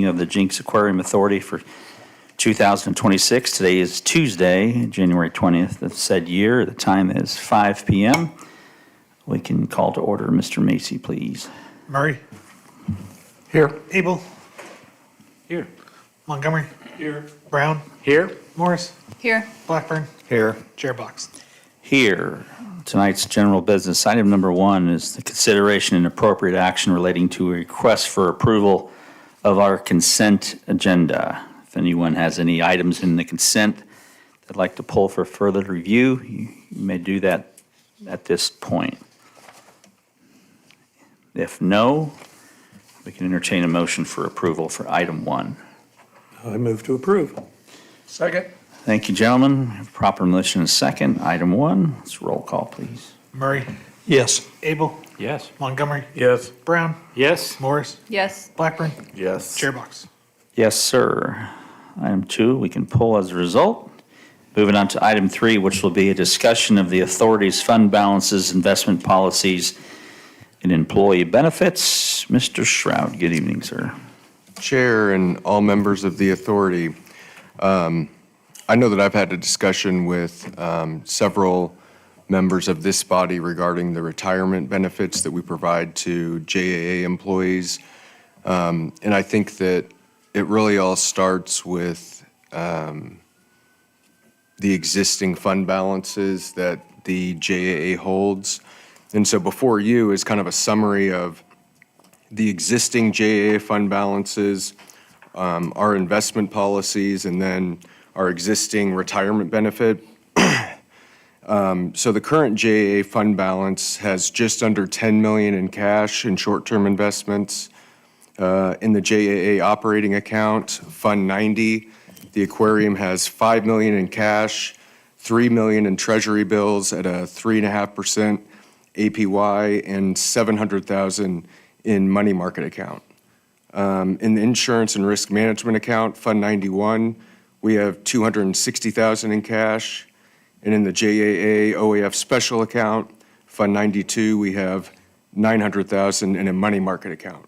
of the Jenks Aquarium Authority for 2026. Today is Tuesday, January 20th of said year. The time is 5 p.m. We can call to order. Mr. Macy, please. Murray. Here. Abel. Here. Montgomery. Here. Brown. Here. Morris. Here. Blackburn. Here. Chair Box. Here. Tonight's general business. Item number 1 is the consideration and appropriate action relating to a request for approval of our consent agenda. If anyone has any items in the consent they'd like to pull for further review, you may do that at this point. If no, we can entertain a motion for approval for item 1. I move to approve. Second. Thank you, gentlemen. We have proper motion and second. Item 1, let's roll call, please. Murray. Yes. Abel. Yes. Montgomery. Yes. Brown. Yes. Morris. Yes. Blackburn. Yes. Chair Box. Yes, sir. Item 2, we can pull as a result. Moving on to item 3, which will be a discussion of the authority's fund balances, investment policies, and employee benefits. Mr. Shroud, good evening, sir. Chair and all members of the authority, I know that I've had a discussion with several members of this body regarding the retirement benefits that we provide to JAA employees. And I think that it really all starts with the existing fund balances that the JAA holds. And so before you is kind of a summary of the existing JAA fund balances, our investment policies, and then our existing retirement benefit. So the current JAA fund balance has just under $10 million in cash and short-term investments. In the JAA operating account, Fund 90, the aquarium has $5 million in cash, $3 million in treasury bills at a 3.5% APY, and $700,000 in money market account. In the insurance and risk management account, Fund 91, we have $260,000 in cash. And in the JAA OAF special account, Fund 92, we have $900,000 in a money market account.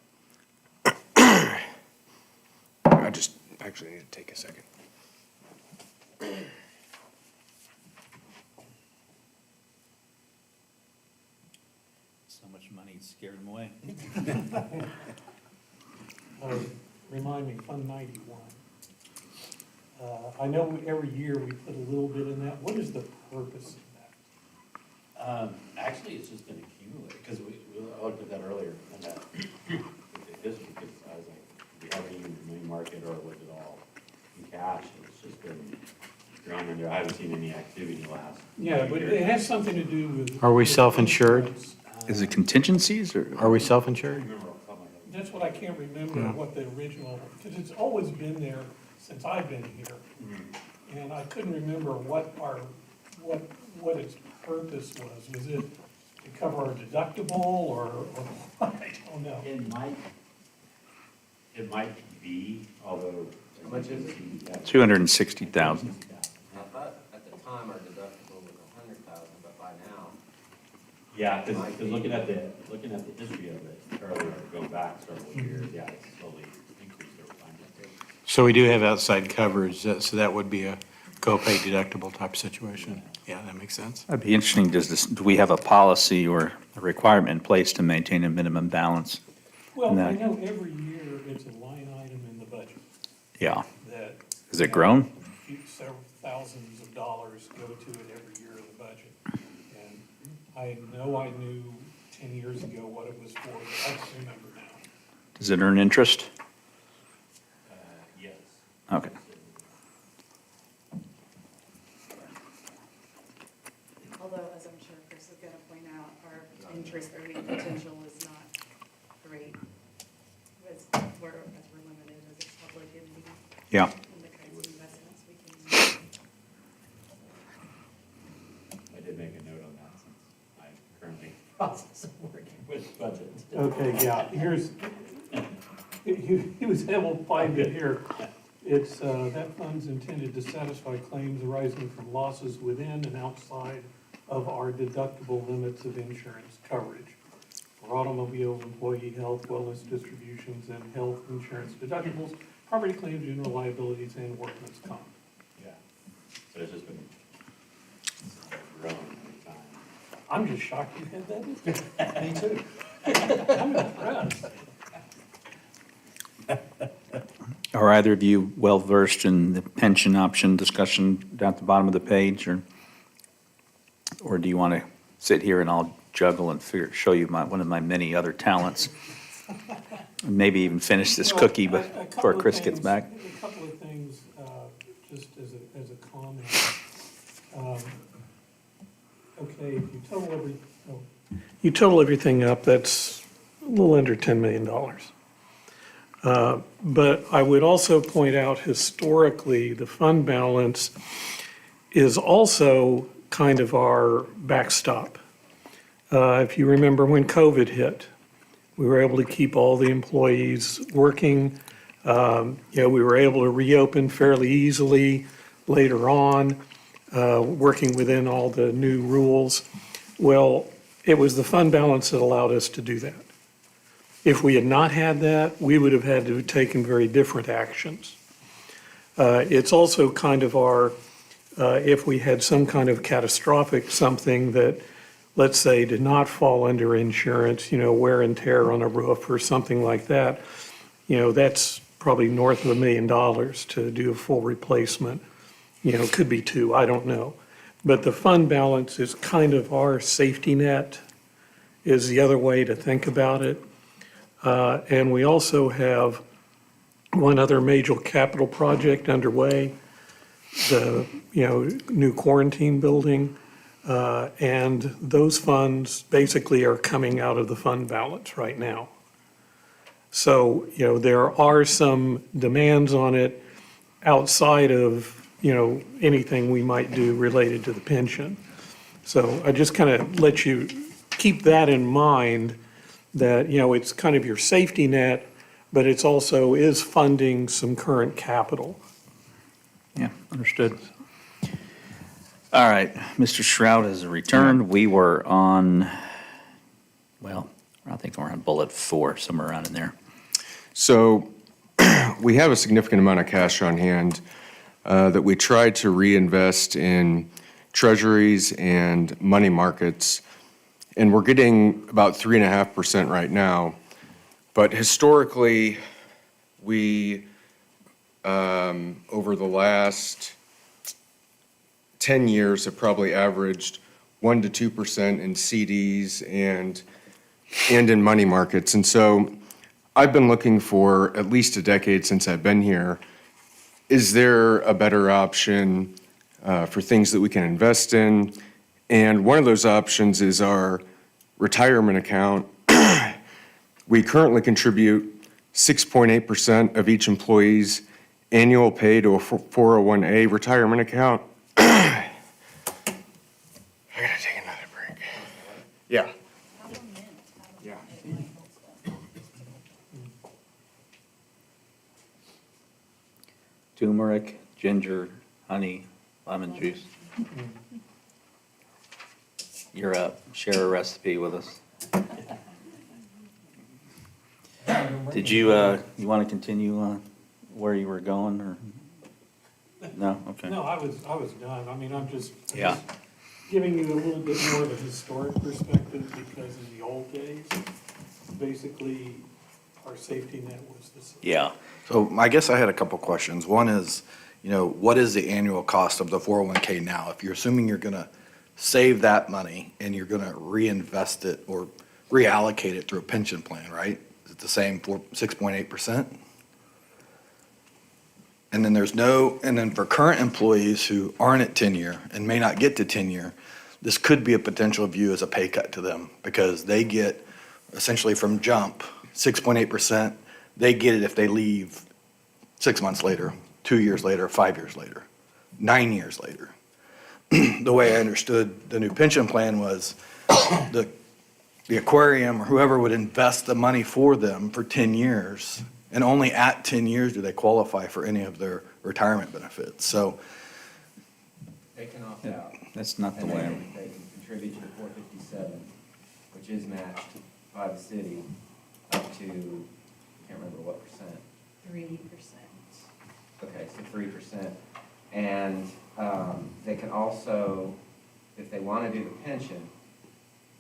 I just actually need to take a second. So much money scared him away. Remind me, Fund 91. I know every year we put a little bit in that. What is the purpose of that? Actually, it's just been accumulated, because we looked at that earlier, and that, it is, because I was like, we haven't even the money market, or was it all in cash? It's just been drawn in there. I haven't seen any activity last. Yeah, but it has something to do with. Are we self-insured? Is it contingencies or? Are we self-insured? That's what I can't remember, what the original, because it's always been there since I've been here. And I couldn't remember what its purpose was. Was it to cover our deductible or what? I don't know. It might be, although. How much is it? 260,000. I thought at the time our deductible was $100,000, but by now. Yeah, because looking at the history of it earlier, go back several years, yeah, it's slowly increased over time. So we do have outside coverage, so that would be a co-pay deductible type situation. Yeah, that makes sense. That'd be interesting. Do we have a policy or a requirement in place to maintain a minimum balance? Well, And I that- know every year it's a line item in the budget Yeah. that. Has it grown? Several thousands of dollars go to it every year in the budget. And I know I knew 10 years ago what it was for, but I don't remember now. Does it earn interest? Yes. Okay. Although, as I'm sure Chris is going to point out, our interest earning potential is not great. As we're limited as a public entity. Yeah. In the kinds of investments we can. I did make a note on that since I'm currently process of working with budget. Okay, yeah, here's, he was able to find it here. It's, that fund's intended to satisfy claims arising from losses within and outside of our deductible limits of insurance coverage. For for automobiles, employee health, wellness distributions, and health insurance deductibles, property claims, general liabilities, and workman's comp. Yeah. So it's just been growing every time. I'm just shocked you had that in there. Me too. I'm impressed. Are either of you well-versed in the pension option discussion down at the bottom of the page, or do you want to sit here and I'll juggle and show you one of my many other talents? Maybe even finish this Well, cookie a before couple of Chris gets things- back. A couple of things, just as a comment. Okay, if you total everything up, that's a little under $10 million. But I would also point out historically, the fund balance is also kind of our backstop. If you remember when COVID hit, we were able to keep all the employees working. We were able to reopen fairly easily later on, working within all the new rules. Well, it was the fund balance that allowed us to do that. If we had not had that, we would have had to have taken very different actions. It's also kind of our, if we had some kind of catastrophic something that, let's say, did not fall under insurance, wear and tear on a roof or something like that, that's probably north of $1 million to do a full replacement. Could be two, I don't know. But the fund balance is kind of our safety net, is the other way to think about it. And we also have one other major capital project underway, the, new quarantine building. And those funds basically are coming out of the fund balance right now. So, there are some demands on it outside of, anything we might do related to the pension. So I just kind of let you keep that in mind, that, it's kind of your safety net, but it's also is funding some current capital. Yeah, understood. All right, Mr. Shroud has returned. We were on, well, I think we're on bullet 4, somewhere around in there. So we have a significant amount of cash on hand that we tried to reinvest in treasuries and money markets, and we're getting about 3.5% right now. But historically, we, over the last 10 years, have probably averaged 1% to 2% in CDs and in money markets. And so I've been looking for at least a decade since I've been here. Is there a better option for things that we can invest in? And one of those options is our retirement account. We currently contribute 6.8% of each employee's annual pay to a 401A retirement account. I gotta take another break. Yeah. Yeah. Turmeric, ginger, honey, lemon juice. You're up. Share a recipe with us. Did you, you want to continue where you were going, or? No? Okay. No, I was done. I mean, I'm just Yeah. giving you a little bit more of a historic perspective, because in the old days, basically, our safety net was the same. Yeah. So I guess I had a couple questions. One is, what is the annual cost of the 401K now? If you're assuming you're going to save that money and you're going to reinvest it or reallocate it through a pension plan, right? Is it the same 6.8%? And then for current employees who aren't at tenure and may not get to tenure, this could be a potential view as a pay cut to them, because they get essentially from jump 6.8%. They get it if they leave 6 months later, 2 years later, 5 years later, 9 years later. The way I understood the new pension plan was the aquarium or whoever would invest the money for them for 10 years, and only at 10 years do they qualify for any of their retirement benefits. So They can opt out. That's not the And way. they can contribute to the 457, which is matched by the city up to, I can't remember what percent. 3%. Okay, so 3%. And they can also, if they want to do the pension,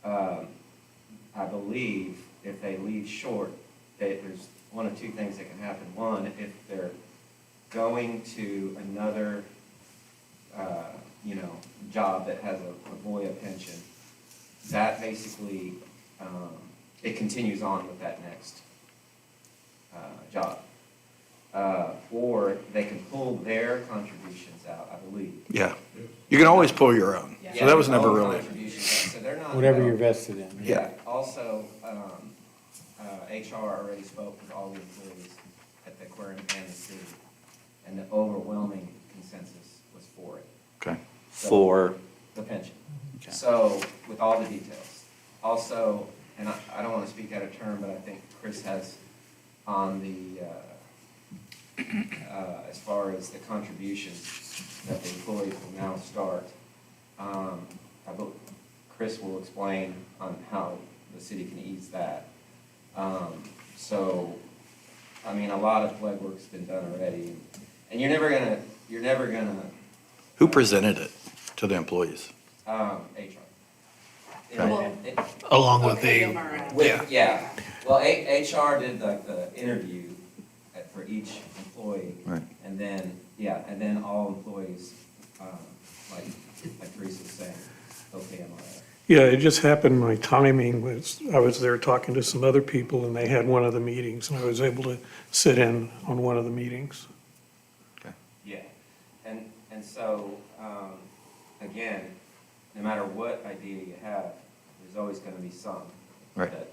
I believe if they leave short, there's one of two things that can happen. One, if they're going to another, job that has a VOIA pension, that basically, it continues on with that next job. Or they can pull their contributions out, I believe. Yeah. You can always pull your own. So that was never All really, contributions, so they're not. Whatever you're vested in. Yeah, also, HR already spoke with all the employees at the aquarium and the city, and the overwhelming consensus was for it, okay. For, the pension. Okay. So, with all the details. Also, and I don't want to speak out of turn, but I think Chris has on the, as far as the contributions that the employees will now start, Chris will explain on how the city can ease that. So, I mean, a lot of legwork's been done already, and you're never gonna, Who presented it to the employees? HR. Well, Along with okay, the, MRI. Yeah, well, HR did like the interview for each employee. Right. And then all employees, like Teresa was saying, okay, MRI. Yeah, it just happened, my timing was, I was there talking to some other people, and they had one of the meetings, and I was able to sit in on one of the meetings. Yeah, and so, again, no matter what idea you have, there's always gonna be some Right. that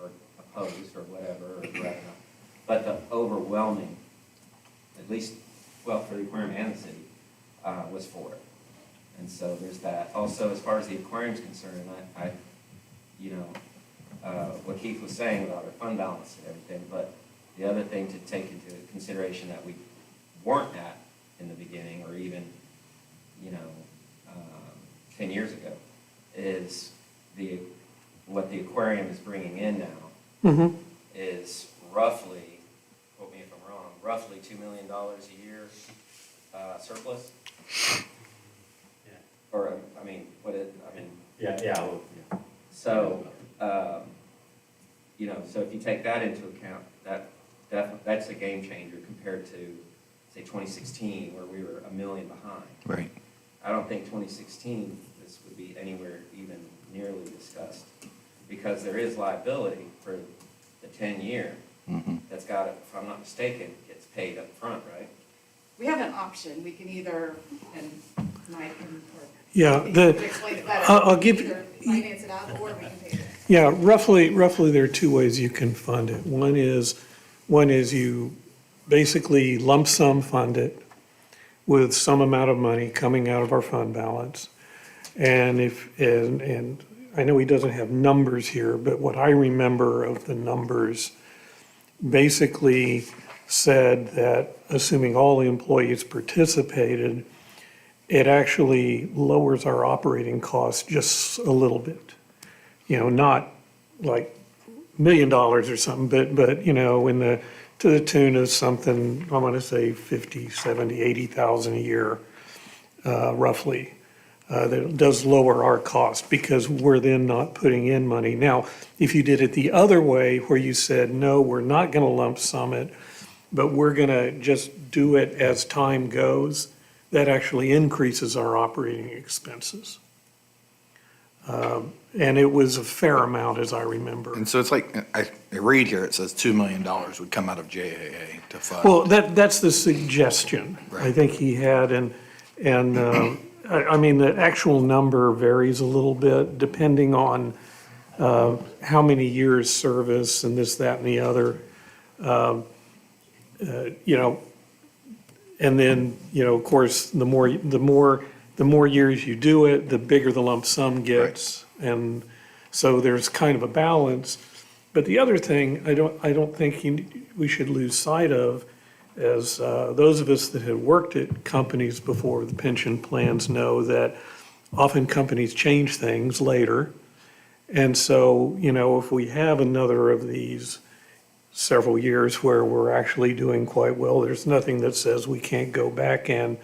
are opposed or whatever, or whatever. But the overwhelming, at least, well, for the aquarium and the city, was for it. And so there's that. Also, as far as the aquarium's concerned, what Keith was saying about our fund balance and everything, but the other thing to take into consideration that we weren't at in the beginning, or even, 10 years ago, is what the aquarium is bringing in now is roughly, quote me if I'm wrong, roughly $2 million a year surplus. Or, Yeah. so, so if you take that into account, that's a game changer compared to, say, 2016, where we were $1 million behind. Right. I don't think 2016, this would be anywhere even nearly discussed, because there is liability for the 10-year that's got, if I'm not mistaken, gets paid up front, right? We have an option, we can either, and Mike can, or. Yeah, He the- can explain it better. I'll give- Either finance it out, or we can pay it. Yeah, roughly there are two ways you can fund it. One is you basically lump sum fund it with some amount of money coming out of our fund balance. And and I know he doesn't have numbers here, but what I remember of the numbers basically said that, assuming all the employees participated, it actually lowers our operating costs just a little bit. Not like $1 million or something, but to the tune of something, I want to say 50, 70, 80,000 a year, roughly. That does lower our cost, because we're then not putting in money. Now, if you did it the other way, where you said, no, we're not going to lump sum it, but we're going to just do it as time goes, that actually increases our operating expenses. And it was a fair amount, as I remember. And so it's like, I read here, it says $2 million would come out of JAA to fund. Well, that's the suggestion I Right. think he had, and I mean, the actual number varies a little bit depending on how many years service and this, that, and the other. And then, of course, the more years you do it, the bigger the lump sum gets. And so there's kind of a balance. But the other thing I don't think we should lose sight of, as those of us that have worked at companies before the pension plans know, that often companies change things later. And so, if we have another of these several years where we're actually doing quite well, there's nothing that says we can't go back and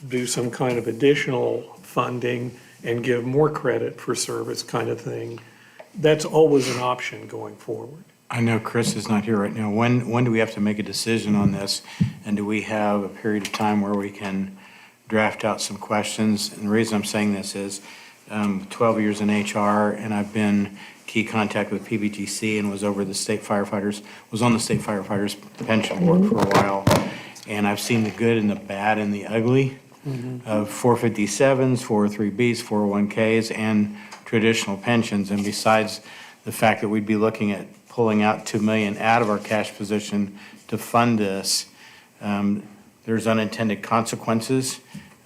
do some kind of additional funding and give more credit for service kind of thing. That's always an option going forward. I know Chris is not here right now. When do we have to make a decision on this? And do we have a period of time where we can draft out some questions? And the reason I'm saying this is 12 years in HR, and I've been key contact with PBGC and was on the state firefighters pension board for a while. And I've seen the good and the bad and the ugly of 457s, 403Bs, 401Ks, and traditional pensions. And besides the fact that we'd be looking at pulling out $2 million out of our cash position to fund this, there's unintended consequences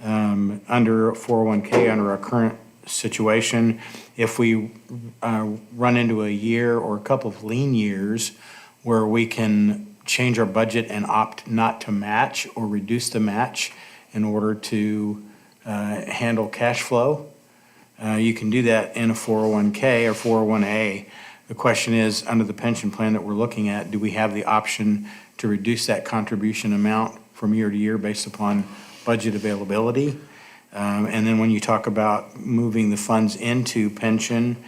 under 401K, under our current situation. If we run into a year or a couple of lean years where we can change our budget and opt not to match or reduce the match in order to handle cash flow, you can do that in a 401K or 401A. The question is, under the pension plan that we're looking at, do we have the option to reduce that contribution amount from year to year based upon budget availability? And then when you talk about moving the funds into pension,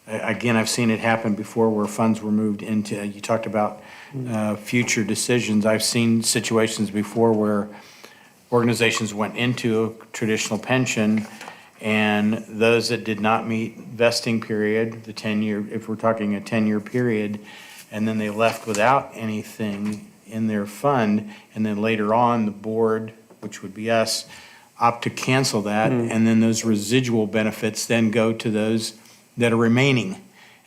again, I've seen it happen before where funds were moved into, you talked about future decisions. I've seen situations before where organizations went into a traditional pension, and those that did not meet vesting period, the 10-year, if we're talking a 10-year period, and then they left without anything in their fund, and then later on, the board, which would be us, opt to cancel that, and then those residual benefits then go to those that are remaining.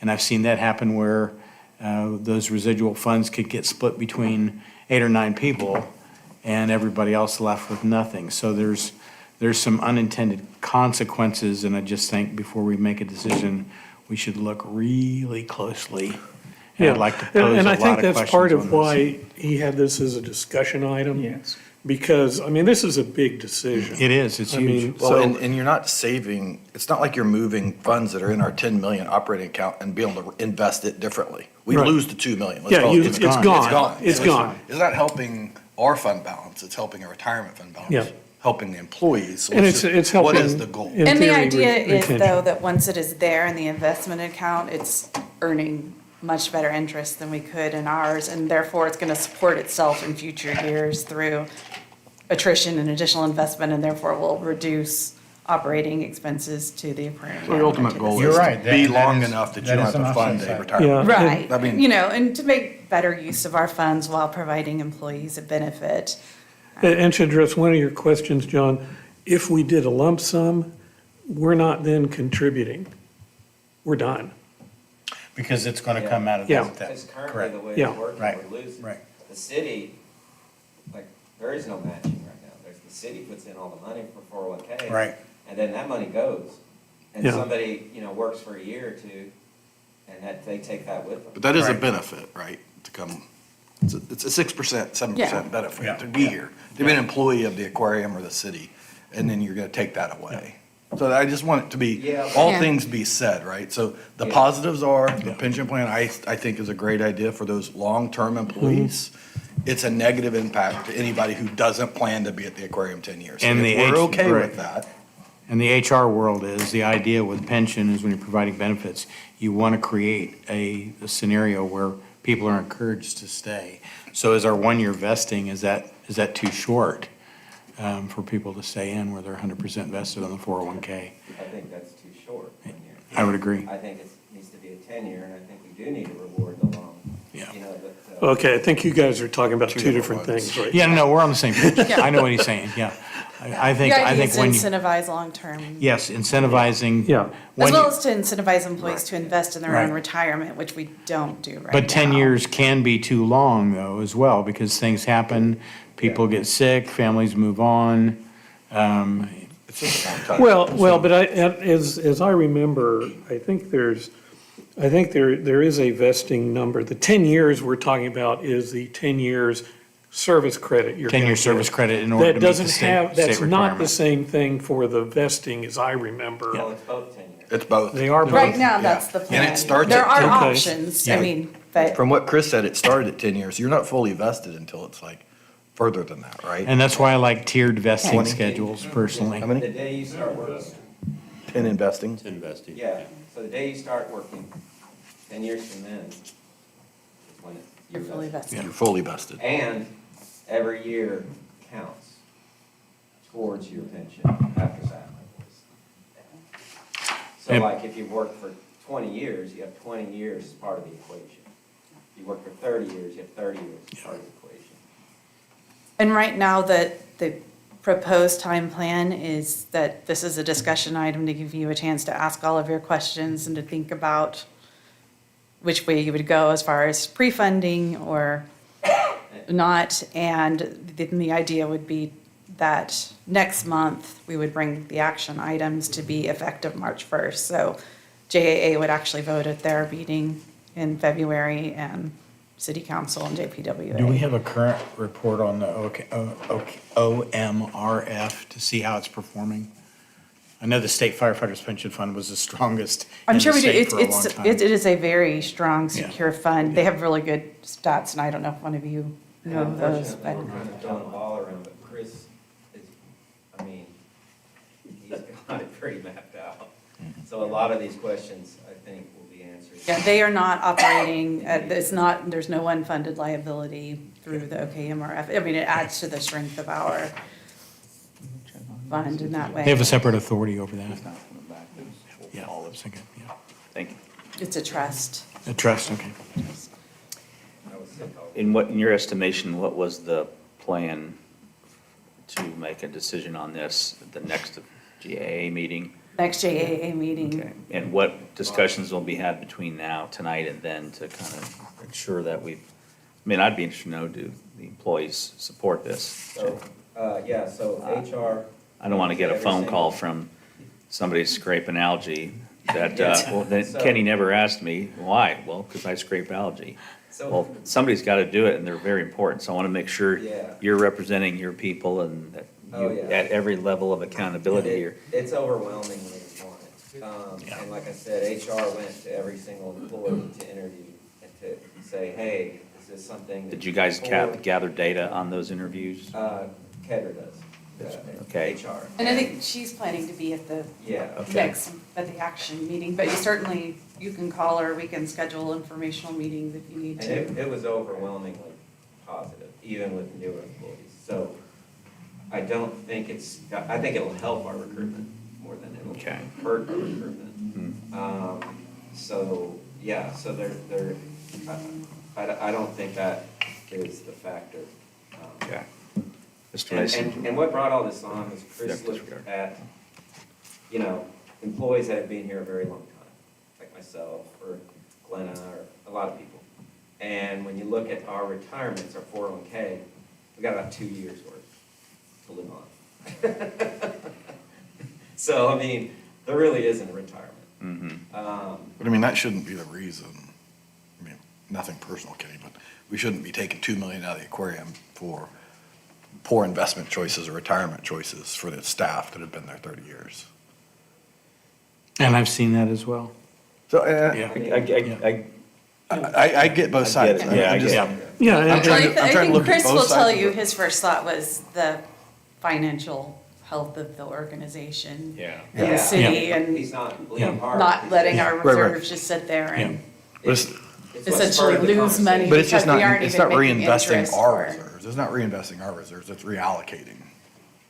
And I've seen that happen where those residual funds could get split between 8 or 9 people, and everybody else left with nothing. So there's some unintended consequences, and I just think before we make a decision, we should look really closely. And Yeah, I'd like to pose a lot of and I think questions that's part on of this. why he had this as a discussion item. Yes. Because, this is a big decision. It is, it's I huge. mean, Well, so, and you're not saving, it's not like you're moving funds that are in our 10 million operating account and being able to invest it differently. We Right. lose the 2 million. Let's yeah, call it it's 2 gone. million. It's gone. It's So gone. It's not helping our fund balance, it's helping our retirement fund balance. Yeah. Helping the employees. So And just- it's What helping. is the goal? in And the theory, idea is retention. though that once it is there in the investment account, it's earning much better interest than we could in ours, and therefore it's gonna support itself in future years through attrition and additional investment, and therefore will reduce operating expenses to the aquarium. So the ultimate goal You're is right. to be That long is- enough that you that don't is have to an fund option a side. retirement. Yeah. Right, I mean- and to make better use of our funds while providing employees a benefit. And to address one of your questions, John, if we did a lump sum, we're not then contributing. We're done. Because it's gonna come out of Yeah. that. Because currently, Correct. the way Yeah. it's working, Right. we're losing. Right. The city, there is no matching right now. The city puts in all the money for 401K. Right. And then that money goes. And Yeah. somebody, works for a year or two, and they take that with them. But that is a Right. benefit, right, to come, it's a 6%, 7% Yeah. benefit Yeah. to be here, to be an employee of the aquarium or the city, and then you're gonna take that away. So I just want it to be, Yeah. all Yeah. things be said, right? So the Yeah. positives are, the pension plan, I think is a great idea for those long-term employees. It's a negative impact to anybody who doesn't plan to be at the aquarium 10 years. And the If we're okay right. with that, And the HR world is, the idea with pension is when you're providing benefits, you want to create a scenario where people are encouraged to stay. So is our 1-year vesting, is that too short for people to stay in where they're 100% vested on the 401K? I think that's too short. 1 year. I would agree. I think it needs to be a 10-year, and I think we do need to reward the long, Yeah. Okay, I think you guys are talking about two Two different different things, right? Yeah, no, we're on the same page. Yeah. I know what he's saying, yeah. I The think idea is to when you, incentivize long-term, yes, incentivizing. Yeah. as when well you- as to incentivize employees to invest in their own Right. retirement, which we don't do right now. But 10 years can be too long, though, as well, because things happen, people get sick, families move on. it's just a long time. Well, but as I remember, I think there is a vesting number. The 10 years we're talking about is the 10 years service credit you're gonna 10-year get. service credit in order to That meet the doesn't state have, that's not the requirement. same thing for the vesting as I Well, remember. it's both 10 years. It's both. They are Right both. now, that's Yeah. the And plan. it starts There at are 10. Okay. options, I Yeah. mean, but From what Chris said, it started at 10 years. You're not fully vested until it's like further than that, right? And that's why I like tiered vesting 20. schedules personally. How The many? day you start working, 10 investing? It's investing. yeah, so the day you start working, 10 years from then, is when it's. you're fully vested. You're fully vested. And every year counts towards your pension after that. So And- like if you work for 20 years, you have 20 years as part of the equation. If you work for 30 years, you have 30 years as part of the equation. And right now, the proposed time plan is that this is a discussion item to give you a chance to ask all of your questions and to think about which way you would go as far as pre-funding or not. And then the idea would be that next month, we would bring the action items to be effective March 1st. So JAA would actually vote at their meeting in February and City Council and JPWA. Do we have a current report on the OMRF to see how it's performing? I know the state firefighters pension fund was the strongest in I'm the sure we do. state for a long time. It is a very strong, Yeah. secure fund. They have really good stats, and I don't know if one of you know those, Unfortunately, but we're kind of throwing the ball around, but Chris is, I mean, he's got it pretty mapped out. So a lot of these questions, I think, will be answered. yeah, they are not operating, it's not, there's no unfunded liability through the OKMRF. I mean, it adds to the strength of our fund in that way. They have a separate authority over that. Yeah, I was thinking, yeah. Thank you. It's a trust. A trust, okay. I was sick all. In your estimation, what was the plan to make a decision on this at the next GAA meeting? Next JAA Okay. meeting. And what discussions will be had between now, tonight, and then to kind of ensure that I mean, I'd be interested to know, do the employees support this? So, yeah, so HR. I don't want to get a every phone single- call from somebody scraping algae that, Yeah. well, then So- Kenny never asked me, why? Well, because I scrape algae. So- Well, somebody's got to do it, and they're very important, so I want to make sure Yeah. you're representing your people and that Oh, you, yeah. at every level of accountability here. It's overwhelmingly important. Yeah. And like I said, HR went to every single employee to interview and to say, hey, is this something? that Did you guys board- gather data on those interviews? Kedra does. Okay. HR. And I think she's planning to be at the Yeah. Okay. at the action meeting, but you can call her, we can schedule informational meetings if you need And to. it was overwhelmingly positive, even with newer employees. So I don't think I think it'll help our recruitment more than it'll Okay. hurt our recruitment. So, yeah, so I don't think that is the factor. Okay. Mr. And, Mason? and what brought all this on was Chris Yeah, looked disregard. at, employees that have been here a very long time, like myself, or Glenna, or a lot of people. And when you look at our retirements, our 401K, we got about 2 years worth to live on. So, I mean, there really isn't a retirement. But I mean, that shouldn't be the reason. I mean, nothing personal, Kenny, but we shouldn't be taking 2 million out of the aquarium for poor investment choices or retirement choices for the staff that have been there 30 years. And I've seen that as well. So, Yeah. I get both sides. it. Yeah, I I'm just- get it. Yeah, I'm and- trying to- I I'm trying to think look at Chris both will sides tell of you it. his first thought was the financial health of the organization. Yeah. And the Yeah. city Yeah. and He's not leaning hard. not letting our Right, right. reserves just sit there and But it's- It's what essentially spurred the lose money. conversation. But it's just because we not, aren't it's even not making reinvesting interest our for- reserves. It's not reinvesting our reserves, it's reallocating.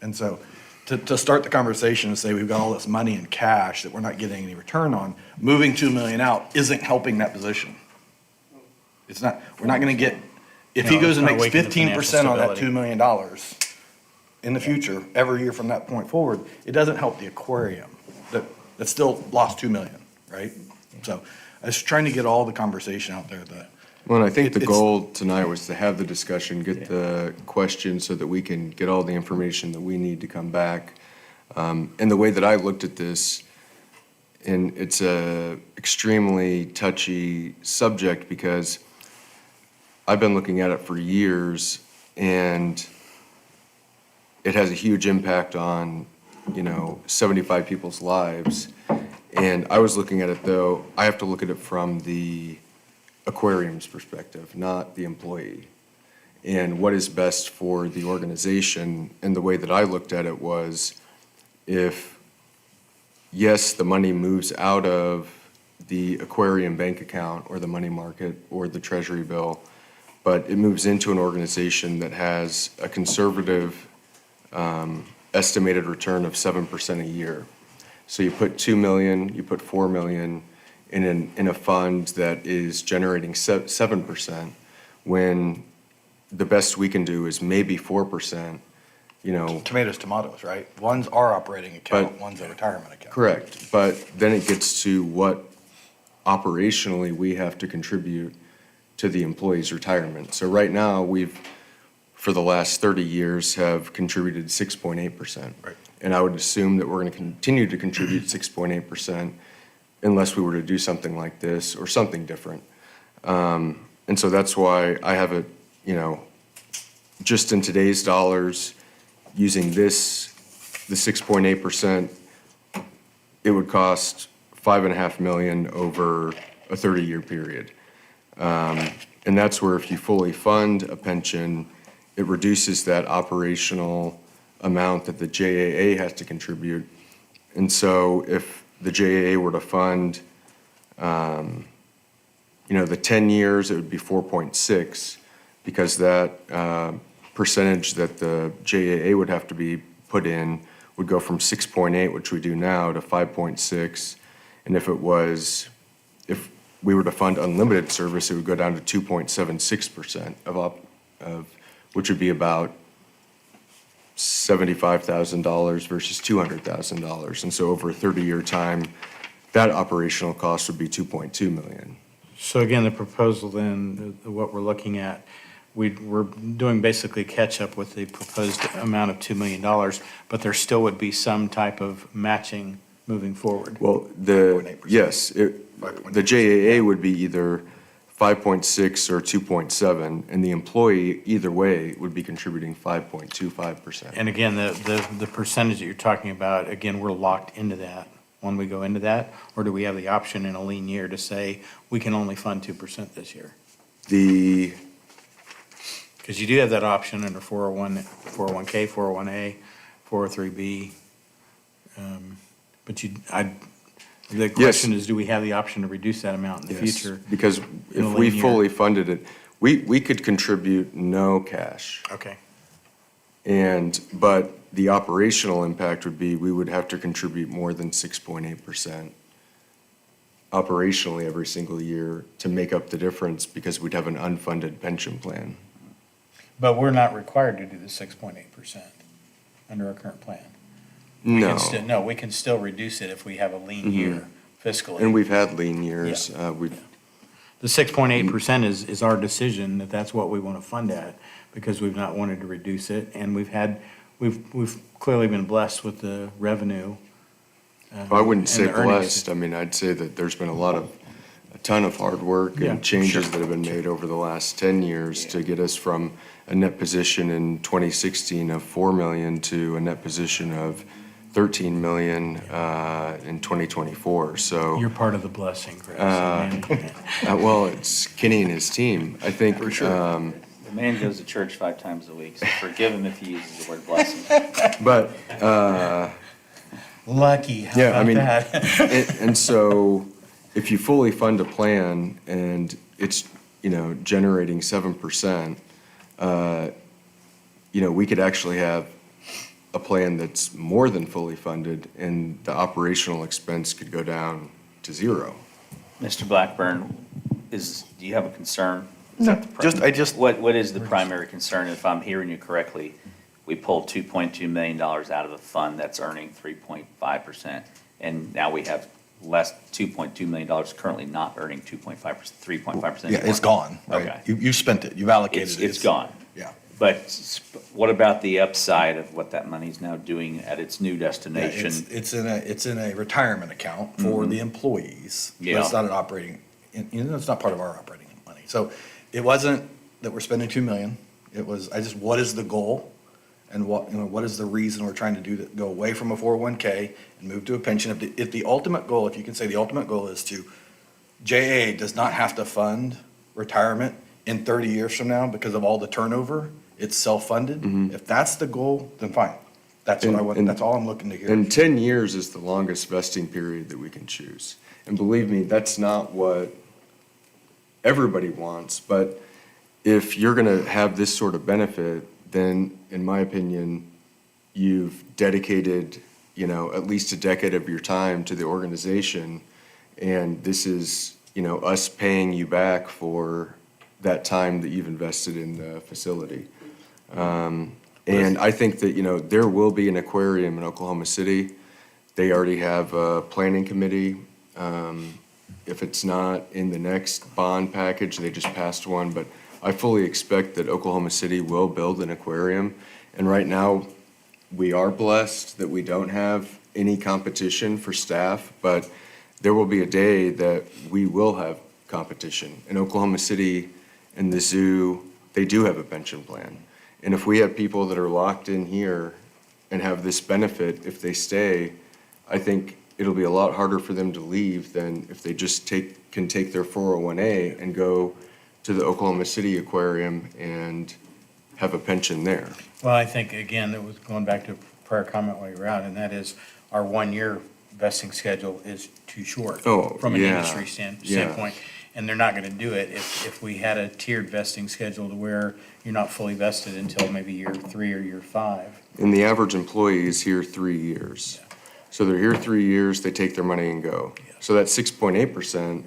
And so to start the conversation and say we've got all this money in cash that we're not getting any return on, moving 2 million out isn't helping that position. It's not, we're not gonna get, if he No, goes and it's not makes awakening the financial 15% on that stability. $2 million in the future, every year from that point forward, it doesn't help the aquarium that still lost 2 million, right? So I was trying to get all the conversation out there that. Well, and I think the It's- goal tonight was to have the discussion, get the questions so that we can get all the information that we need to come back. And the way that I looked at this, and it's a extremely touchy subject because I've been looking at it for years and it has a huge impact on, 75 people's lives. And I was looking at it, though, I have to look at it from the aquarium's perspective, not the employee. And what is best for the organization, and the way that I looked at it was, if, yes, the money moves out of the aquarium bank account or the money market or the treasury bill, but it moves into an organization that has a conservative estimated return of 7% a year. So you put 2 million, you put 4 million in a fund that is generating 7%, when the best we can do is maybe 4%, Tomatoes, tomatoes, right? One's our operating account, But- one's a retirement account. Correct, but then it gets to what operationally we have to contribute to the employee's retirement. So right now, we've, for the last 30 years, have contributed 6.8%. Right. And I would assume that we're going to continue to contribute 6.8% unless we were to do something like this or something different. And so that's why I have it, just in today's dollars, using this, the 6.8%, it would cost $5.5 million over a 30-year period. And that's where, if you fully fund a pension, it reduces that operational amount that the JAA has to contribute. And so if the JAA were to fund, the 10 years, it would be 4.6, because that percentage that the JAA would have to be put in would go from 6.8, which we do now, to 5.6. And if we were to fund unlimited service, it would go down to 2.76% which would be about $75,000 versus $200,000. And so over a 30-year time, that operational cost would be 2.2 million. So again, the proposal then, what we're looking at, we're doing basically catch-up with the proposed amount of $2 million, but there still would be some type of matching moving forward. Well, 5.8%. yes, the JAA would be either 5.6 or 2.7, and the employee, either way, would be contributing 5.25%. And again, the percentage that you're talking about, again, we're locked into that when we go into that? Or do we have the option in a lean year to say, we can only fund 2% this year? Because you do have that option under 401K, 401A, 403B. But the question is, do we have the option to reduce that amount in the Yes, future? because in a if we lean year? fully funded it, we could contribute no cash. Okay. But the operational impact would be, we would have to contribute more than 6.8% operationally every single year to make up the difference, because we'd have an unfunded pension plan. But we're not required to do the 6.8% under our current plan. We No, can still- No, we can still reduce it if we have a lean year fiscally. and we've had lean years. We've, The 6.8% is our decision, that's what we want to fund at, because we've not wanted to reduce it, and we've clearly been blessed with the revenue. I wouldn't and say the earnings. blessed. I mean, I'd say that there's been a ton of hard work Yeah, and changes sure. that have been made over the last 10 years to get us from a net position in 2016 of 4 million to a net position of 13 million in 2024. So, You're part of the blessing, Chris. well, it's Kenny and his team. I think, For sure. The man goes to church 5 times a week, so forgive him if he uses the word blessing. but, Lucky, how Yeah, I about mean- that? and so if you fully fund a plan and it's, generating 7%, we could actually have a plan that's more than fully funded, and the operational expense could go down to zero. Mr. Blackburn, do you have a concern? What is the primary concern? If I'm hearing you correctly, we pulled $2.2 million out of a fund that's earning 3.5%, and now we have less, $2.2 million currently not earning 2.5%, 3.5%. Yeah, it's gone, right? Okay. You spent it, you've allocated it. It's gone. Yeah. But what about the upside of what that money's now doing at its new Yeah, destination? it's in a retirement account for the employees. But Yeah. It's not an operating, it's not part of our operating money. So it wasn't that we're spending 2 million. It was, what is the goal? And what is the reason we're trying to do that, go away from a 401K and move to a pension? If the ultimate goal, if you can say the ultimate goal is to, JAA does not have to fund retirement in 30 years from now because of all the turnover, it's self-funded. If that's the goal, then fine. That's what I want, that's all I'm looking to hear. And 10 years is the longest vesting period that we can choose. And believe me, that's not what everybody wants, but if you're going to have this sort of benefit, then, in my opinion, you've dedicated, at least a decade of your time to the organization, and this is, us paying you back for that time that you've invested in the facility. And I think that, there will be an aquarium in Oklahoma City. They already have a planning committee. If it's not in the next bond package, they just passed one, but I fully expect that Oklahoma City will build an aquarium. And right now, we are blessed that we don't have any competition for staff, but there will be a day that we will have competition. In Oklahoma City and the zoo, they do have a pension plan. And if we have people that are locked in here and have this benefit, if they stay, I think it'll be a lot harder for them to leave than if they just can take their 401A and go to the Oklahoma City Aquarium and have a pension there. Well, I think, again, it was going back to a prior comment while you were out, and that is our 1-year vesting schedule is too short. Oh, From an yeah, industry yeah. standpoint. And they're not gonna do it if we had a tiered vesting schedule to where you're not fully vested until maybe year 3 or year 5. And the average employee is here 3 years. So they're here 3 years, they take their money and go. Yeah. So that 6.8%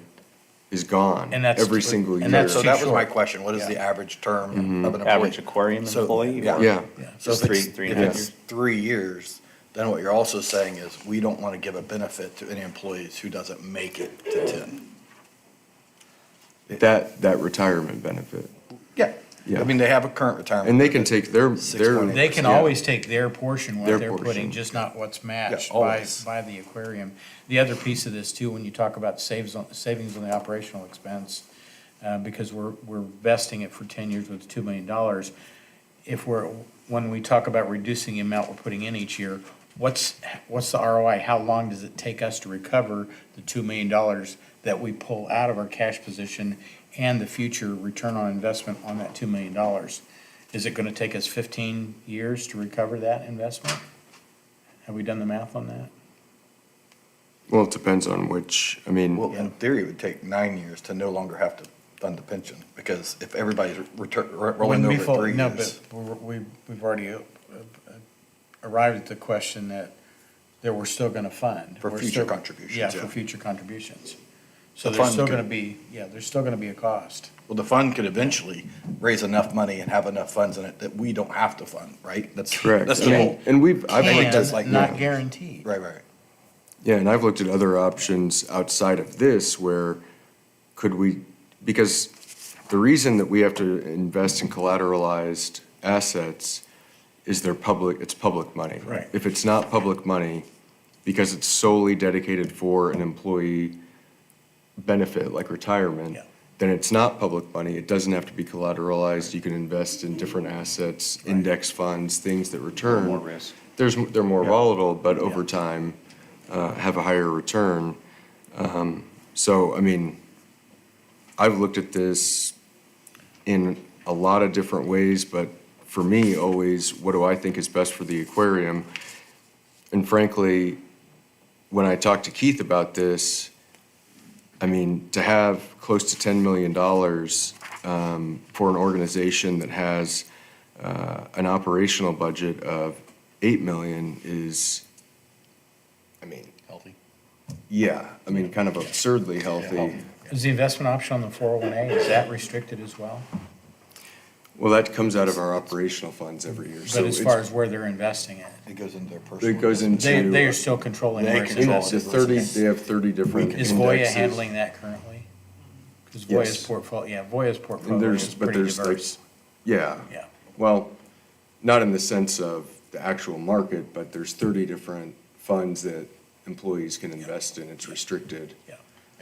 is gone And that's- every single year. and that's So that was my short. question, what is the Yeah. average term of an employee? Average aquarium So, employee? yeah. or Yeah, So Just if it's, three if and a half it's years? 3 years, then what you're also saying is, we don't want to give a benefit to any employees who doesn't make it to 10. that retirement benefit. Yeah, Yeah. I mean, they have a current retirement. And they can take their, 6.8. They can Yeah. always take their portion, what Their they're portion. putting, just not what's matched Yeah, by, always. by the aquarium. The other piece of this too, when you talk about savings on the operational expense, because we're vesting it for 10 years with $2 million. When we talk about reducing the amount we're putting in each year, what's the ROI? How long does it take us to recover the $2 million that we pull out of our cash position and the future return on investment on that $2 million? Is it gonna take us 15 years to recover that investment? Have we done the math on that? well, it depends on which, Well, in theory, it would take 9 years to no longer have to fund the pension, because if everybody's rolling Wouldn't be over full- 3 No, years. but we've already arrived at the question that we're still gonna fund. For We're future still- contributions, Yeah, yeah. for future contributions. So The there's fund still could- gonna be, there's still gonna be a cost. Well, the fund could eventually raise enough money and have enough funds in it that we don't have to fund, right? That's correct. That's the goal. And I've think looked that's at, like- Not guaranteed. Right, right. yeah, and I've looked at other options outside of this where could we, because the reason that we have to invest in collateralized assets is it's public money. Right. If it's not public money, because it's solely dedicated for an employee benefit, like retirement, Yeah. then it's not public money. It doesn't have to be collateralized. You can invest in different assets, index funds, things that return. More risk. They're more volatile, but over Yeah. time, have a higher return. So, I've looked at this in a lot of different ways, but for me, always, what do I think is best for the aquarium? And frankly, when I talked to Keith about this, to have close to $10 million for an organization that has an operational budget of $8 million is, Healthy. yeah, kind of absurdly healthy. Is the investment option on the 401A, is that restricted as well? Well, that comes out of our operational funds every year. So But as far as where they're investing it, It goes into their personal. it goes into. they are still controlling They where it's control invested. it. 30, they have 30 different Is indexes. Voya handling that currently? Because Voya's Yes. portfolio, Voya's And portfolio is but pretty there's like, diverse. yeah. Yeah. Well, not in the sense of the actual market, but there's 30 different funds that employees can invest in. It's restricted.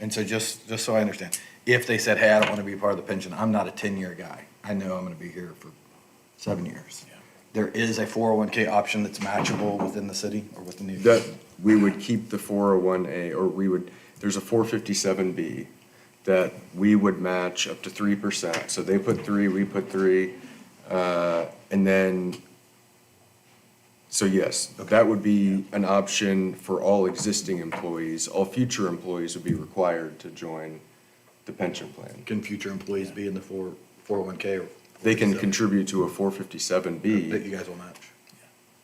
And so just so I understand, if they said, hey, I don't want to be part of the pension, I'm not a 10-year guy. I know I'm going to be here for 7 years. There is a 401K option that's matchable within the city or within the. That, we would keep the 401A, or there's a 457B that we would match up to 3%. So they put 3, we put 3, and then, so yes, that would be an option for all existing employees. All future employees would be required to join the pension plan. Can future employees be in the 401K or? They can 457? contribute to a That 457B. you guys will match?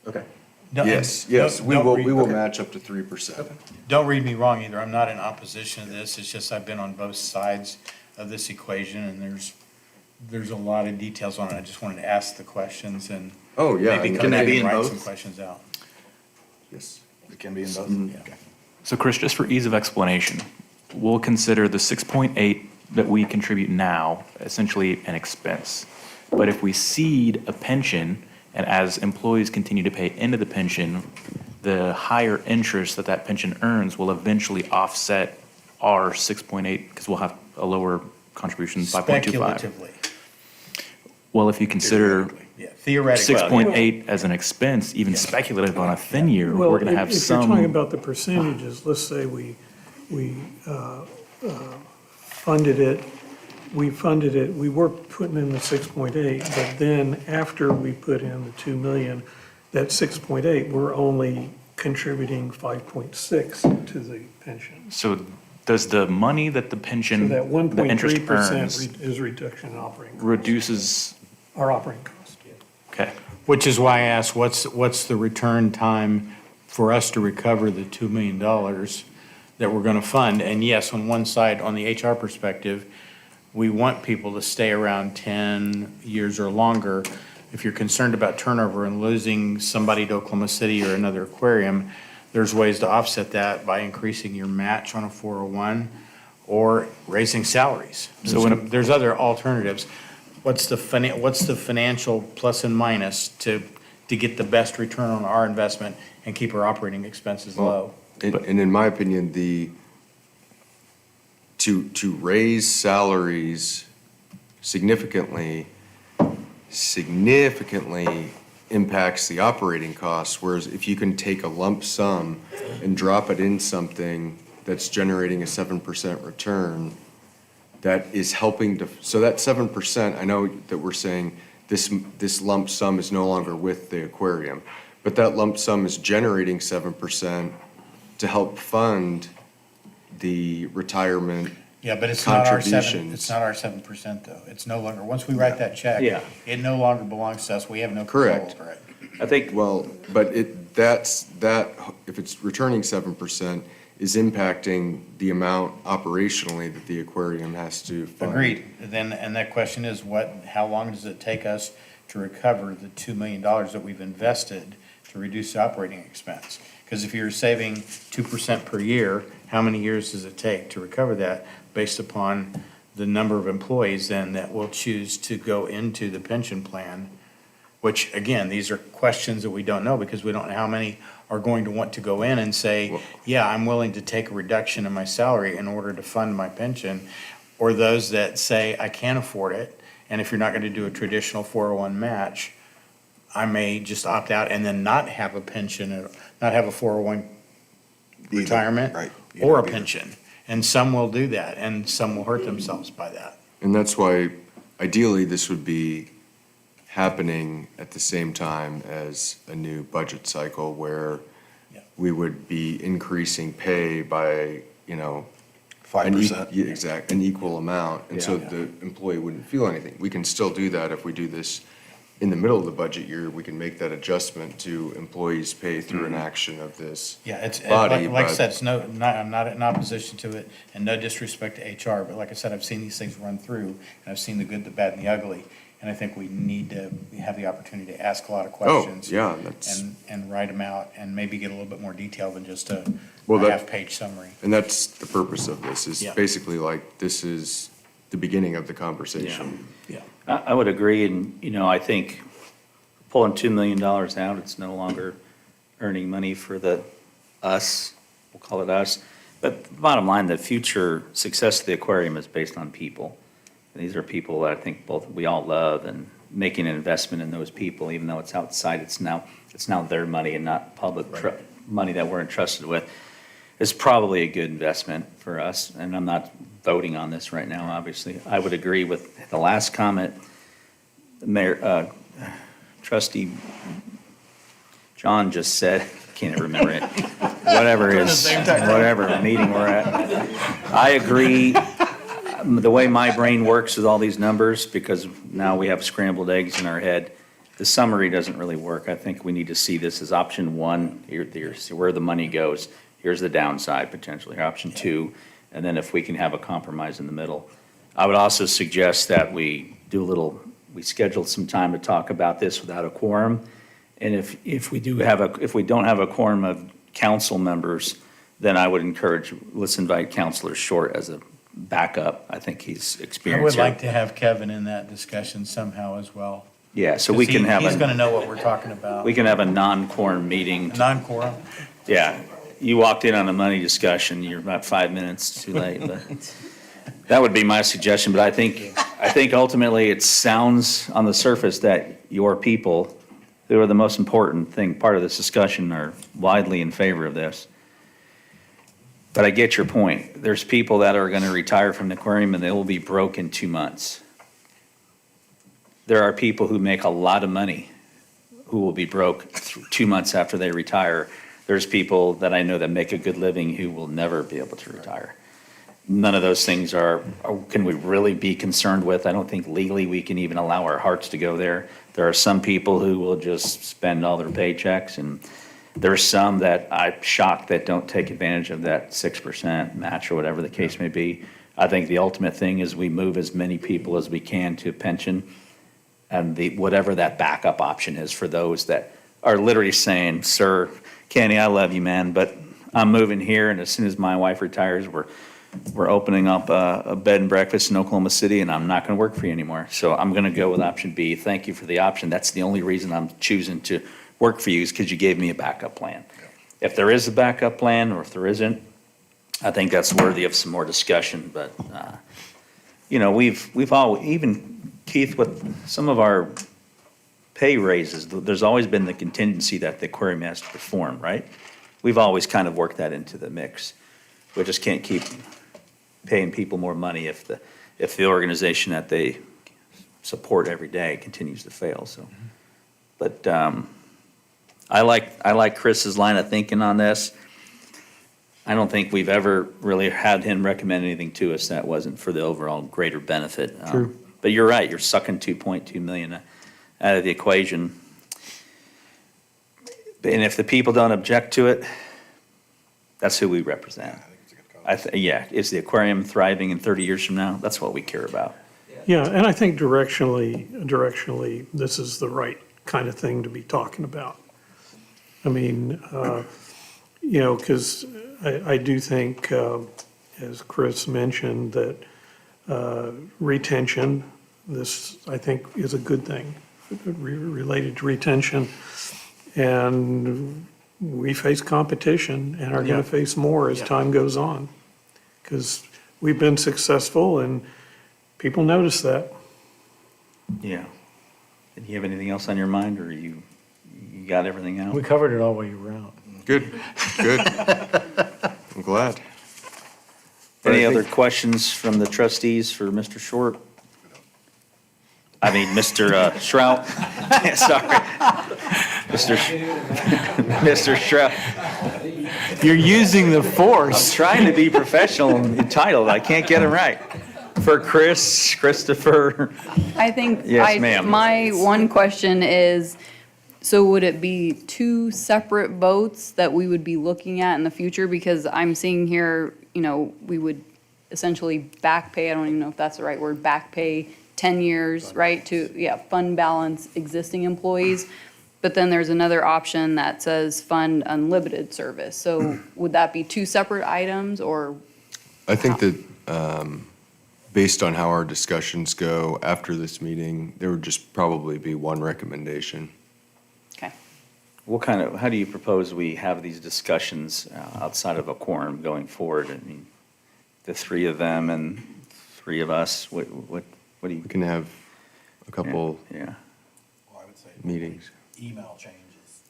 Okay. Yes, we will match up to 3%. Don't read me wrong either. I'm not in opposition to this. It's just I've been on both sides of this equation and there's a lot of details on it. I just wanted to ask the questions and Oh, yeah. maybe Can come they back be and in write both? some questions out. Yes. It can be in both? Yeah. Okay. So Chris, just for ease of explanation, we'll consider the 6.8 that we contribute now essentially an expense. But if we seed a pension, and as employees continue to pay into the pension, the higher interest that pension earns will eventually offset our 6.8, because we'll have a lower contribution, 5.25. Speculatively. Well, if you consider Yeah, theoretically. 6.8 as an expense, even speculative on a thin year, Well, we're going to have if you're talking some, about the percentages, let's say we funded it, we were putting in the 6.8, but then after we put in the 2 million, that 6.8, we're only contributing 5.6 to the pension. so does the money that the So pension, that the interest 1.3% earns, is reduction in operating, costs, reduces, our operating cost. okay. Which is why I asked, what's the return time for us to recover the $2 million that we're gonna fund? And yes, on one side, on the HR perspective, we want people to stay around 10 years or longer. If you're concerned about turnover and losing somebody to Oklahoma City or another aquarium, there's ways to offset that by increasing your match on a 401 or raising salaries. So there's other alternatives. What's the financial plus and minus to get the best return on our investment and keep our operating expenses low? And in my opinion, to raise salaries significantly impacts the operating costs, whereas if you can take a lump sum and drop it in something that's generating a 7% return, that is helping to, so that 7%, I know that we're saying this lump sum is no longer with the aquarium, but that lump sum is generating 7% to help fund the retirement. Yeah, but it's not our Contributions. it's not our 7% though. It's no longer, once we write that check. Yeah. It no longer belongs to us. We have no control Correct. over it. I think, Well, but if it's returning 7%, is impacting the amount operationally that the aquarium has to fund. Agreed. Then, and that question is how long does it take us to recover the $2 million that we've invested to reduce the operating expense? Because if you're saving 2% per year, how many years does it take to recover that based upon the number of employees then that will choose to go into the pension plan? Which, again, these are questions that we don't know because we don't know how many are going to want to go in and say, yeah, I'm willing to take a reduction in my salary in order to fund my pension. Or those that say, I can't afford it, and if you're not gonna do a traditional 401 match, I may just opt out and then not have a pension, not have a 401 retirement right. or a pension. And some will do that, and some will hurt themselves by that. And that's why ideally this would be happening at the same time as a new budget cycle where Yeah. we would be increasing pay by, an 5%. an equal amount. And so Yeah. the employee wouldn't feel anything. We can still do that if we do this in the middle of the budget year. We can make that adjustment to employees' pay through an action of this. Yeah, it's, Body, like I but- said, I'm not in opposition to it, and no disrespect to HR, but like I said, I've seen these things run through, and I've seen the good, the bad, and the ugly, and I think we need to have the opportunity to ask a lot of questions. yeah, that's- And write them out, and maybe get a little bit more detail than just a Well, that- half-page summary. And that's the purpose of this, is Yeah. basically like, this is the beginning of the conversation. Yeah. I would agree, and, I think pulling $2 million out, it's no longer earning money for us, we'll call it us. But the bottom line, the future success of the aquarium is based on people. And these are people that I think we all love, and making an investment in those people, even though it's outside, it's now their money and not public money that we're entrusted with, is probably a good investment for us. And I'm not voting on this right now, obviously. I would agree with the last comment, Mayor, Trustee John just said, can't remember it, whatever meeting we're at. I agree. The way my brain works with all these numbers, because now we have scrambled eggs in our head, the summary doesn't really work. I think we need to see this as option one, here's where the money goes, here's the downside potentially, option two, and then if we can have a compromise in the middle. I would also suggest that we schedule some time to talk about this without a quorum. And if we don't have a quorum of council members, then I would encourage, let's invite Councilor Short as a backup. I think he's I experienced would here. like to have Kevin in that discussion somehow as well. Yeah, so we 'Cause can have He's gonna a, know what we're talking about. we can have a non-quorum meeting. Non-quorum. Yeah, you walked in on a money discussion, you're about 5 minutes too late, but that would be my suggestion. But I think ultimately it sounds on the surface that your people, who are the most important part of this discussion, are widely in favor of this. But I get your point. There's people that are gonna retire from the aquarium and they will be broke in 2 months. There are people who make a lot of money who will be broke 2 months after they retire. There's people that I know that make a good living who will never be able to retire. None of those things can we really be concerned with? I don't think legally we can even allow our hearts to go there. There are some people who will just spend all their paychecks, and there's some that I'm shocked that don't take advantage of that 6% match or whatever the case may be. I think the ultimate thing is we move as many people as we can to pension, and whatever that backup option is for those that are literally saying, sir, Kenny, I love you, man, but I'm moving here, and as soon as my wife retires, we're opening up a bed and breakfast in Oklahoma City, and I'm not going to work for you anymore. So I'm going to go with option B. Thank you for the option. That's the only reason I'm choosing to work for you, is because you gave me a backup plan. If there is a backup plan, or if there isn't, I think that's worthy of some more discussion. But we've all, even Keith, with some of our pay raises, there's always been the contingency that the aquarium has to perform, right? We've always kind of worked that into the mix. We just can't keep paying people more money if the organization that they support every day continues to fail. So, but I like Chris's line of thinking on this. I don't think we've ever really had him recommend anything to us that wasn't for the overall greater benefit. True. But you're right, you're sucking 2.2 million out of the equation. And if the people don't object to it, that's who we represent. Yeah, is the aquarium thriving in 30 years from now? That's what we care about. Yeah, and I think directionally, this is the right kind of thing to be talking about. I mean, because I do think, as Chris mentioned, that retention, this, I think, is a good thing related to retention. And we face competition and are going to face more as time goes on. Because we've been successful and people notice that. Yeah. Did you have anything else on your mind, or you got everything out? We covered it all while you were out. Good. I'm glad. Any other questions from the trustees for Mr. Short? I mean, Mr. Shrout. Sorry. Mr. Shrout. You're using the I'm force. trying to be professional and entitled. I can't get it right. For Christopher. I think, Yes, ma'am. my one question is, so would it be two separate votes that we would be looking at in the future? Because I'm seeing here, we would essentially back pay, I don't even know if that's the right word, back pay 10 years, right, to, fund balance existing employees. But then there's another option that says fund unlimited service. So would that be two separate items, or? I think that based on how our discussions go after this meeting, there would just probably be one recommendation. Okay. How do you propose we have these discussions outside of a quorum going forward? I mean, the three of them and three of us, what do you? We can have a couple Yeah. Well, I would say meetings. email change is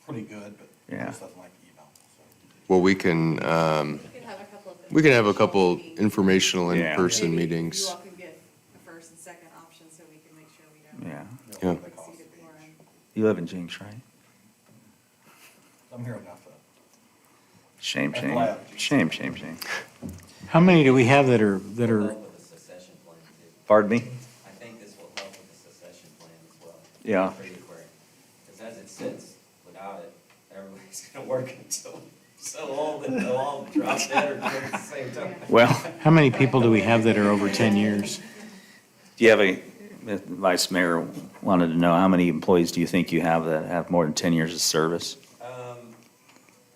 pretty good, but Yeah. Chris doesn't like email, so. Well, we can have a couple informational Yeah. in-person meetings. You all can get the first and second option so we can make sure we don't Yeah. Yeah. exceed a quorum. You live in Jenks, right? I'm here enough to. Shame, That's shame. why I'm- Shame, shame, shame. How many do we have that are, With the succession plan too. Pardon me? I think this will help with the succession plan as well. Yeah. For the aquarium. Because as it sits, without it, everybody's gonna work until so old and they'll all drop dead or kill at the same time. Well, how many people do we have that are over 10 years? do you have the Vice Mayor wanted to know, how many employees do you think you have that have more than 10 years of service?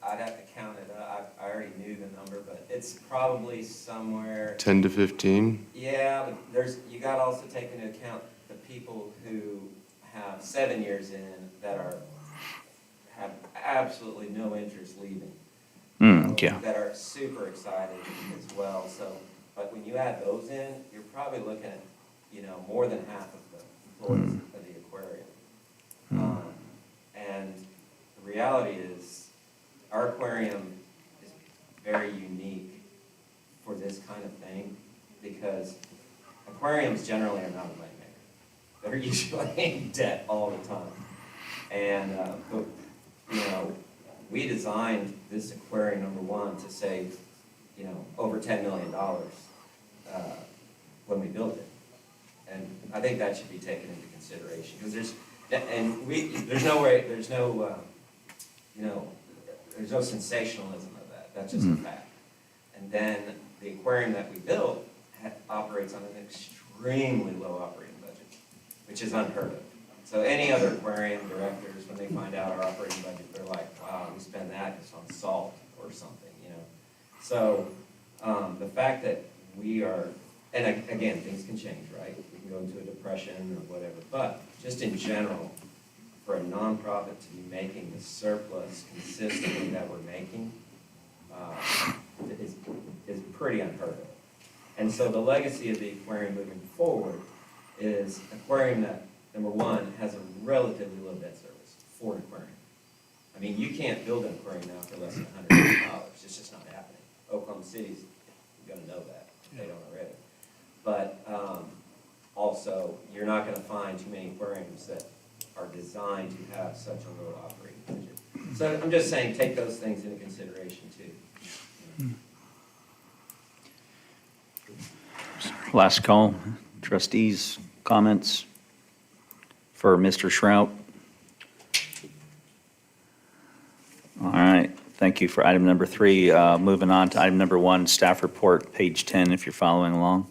I'd have to count it up. I already knew the number, but it's probably somewhere. 10 to 15? Yeah, but you gotta also take into account the people who have 7 years in that have absolutely no interest leaving. Yeah. That are super excited as well, so, but when you add those in, you're probably looking at, more than half of the employees of the aquarium. And the reality is, our aquarium is very unique for this kind of thing, because aquariums generally are not a money maker. They're usually in debt all the time. And, we designed this aquarium, number one, to save, over $10 million when we built it. And I think that should be taken into consideration, because there's no sensationalism of that. That's just a fact. And then the aquarium that we built operates on an extremely low operating budget, which is unheard of. So any other aquarium directors, when they find out our operating budget, they're like, wow, we spend that just on salt or something, So the fact that we are, and again, things can change, right? We can go into a depression or whatever, but just in general, for a nonprofit to be making the surplus consistently that we're making is pretty unheard of. And so the legacy of the aquarium moving forward is aquarium that, number one, has a relatively low debt service for an aquarium. I mean, you can't build an aquarium now for less than $100 million. It's just not happening. Oklahoma City's gonna know that, if they don't already. But also, you're not gonna find too many aquariums that are designed to have such a low operating budget. So I'm just saying, take those things into consideration too. Last call. Trustees, comments for Mr. Shrout? All right, thank you for item number 3. Moving on to item number 1, staff report, page 10, if you're following along.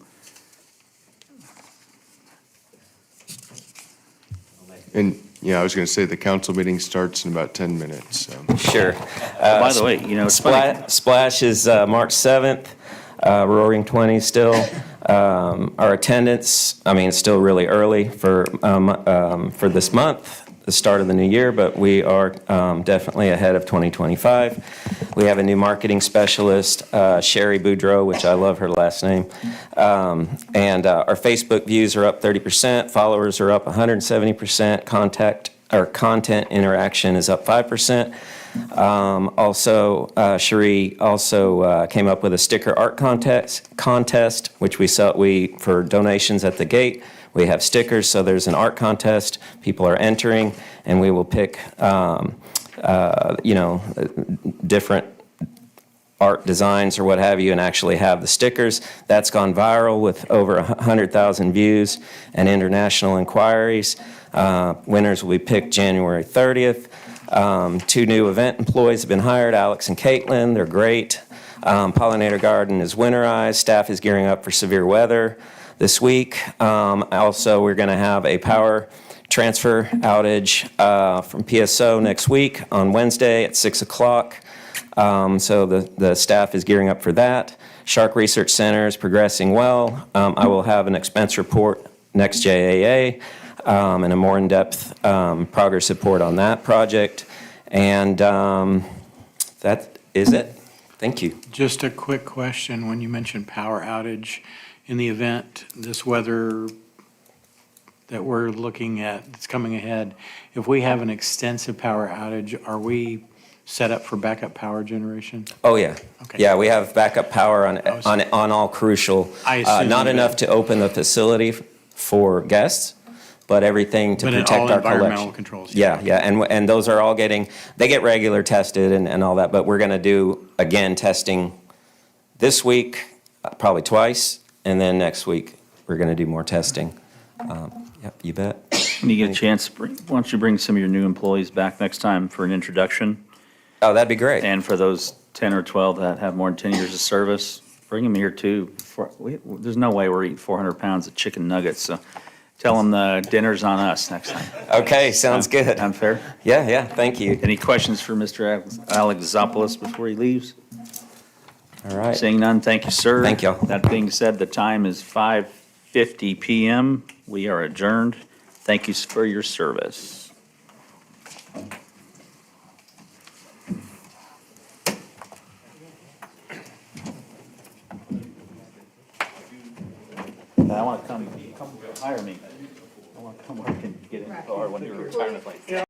And, yeah, I was going to say the council meeting starts in about 10 minutes, so. Sure. By the way, it's funny. Splash is March 7th, Roaring 20s still. Our attendance, it's still really early for this month, the start of the new year, but we are definitely ahead of 2025. We have a new marketing specialist, Sherry Boudreau, which I love her last name. And our Facebook views are up 30%, followers are up 170%, content interaction is up 5%. Cherie also came up with a sticker art contest, which we for donations at the gate. We have stickers, so there's an art contest. People are entering, and we will pick, different art designs or what have you, and actually have the stickers. That's gone viral with over 100,000 views and international inquiries. Winners will be picked January 30th. 2 new event employees have been hired, Alex and Caitlin. They're great. Pollinator Garden is winterized. Staff is gearing up for severe weather this week. Also, we're going to have a power transfer outage from PSO next week on Wednesday at 6 o'clock. So the staff is gearing up for that. Shark Research Center is progressing well. I will have an expense report next JAA. And a more in-depth progress report on that project. And that is it. Thank you. Just a quick question. When you mentioned power outage, in the event this weather that we're looking at, that's coming ahead, if we have an extensive power outage, are we set up for backup power generation? Oh, yeah. Okay. Yeah, we have backup power on all crucial. I assume Not that- enough to open the facility for guests, but everything to But in protect all our environmental collection. controls, Yeah, yeah. yeah, and those are all they get regular tested and all that, but we're going to do, again, testing this week, probably twice, and then next week, we're going to do more testing. Yep, you bet. When you get a chance, why don't you bring some of your new employees back next time for an introduction? Oh, that'd be great. And for those 10 or 12 that have more than 10 years of service, bring them here too. There's no way we're eating 400 pounds of chicken nuggets, so tell them the dinner's on us next time. Okay, sounds good. Unfair? Yeah, yeah, thank you. Any questions for Mr. Alexopoulos before he leaves? All right. Seeing none, thank you, sir. Thank y'all. That being said, the time is 5:50 PM. We are adjourned. Thank you for your service. I want to come hire me. I want to come work and get in the car when you're retirement like.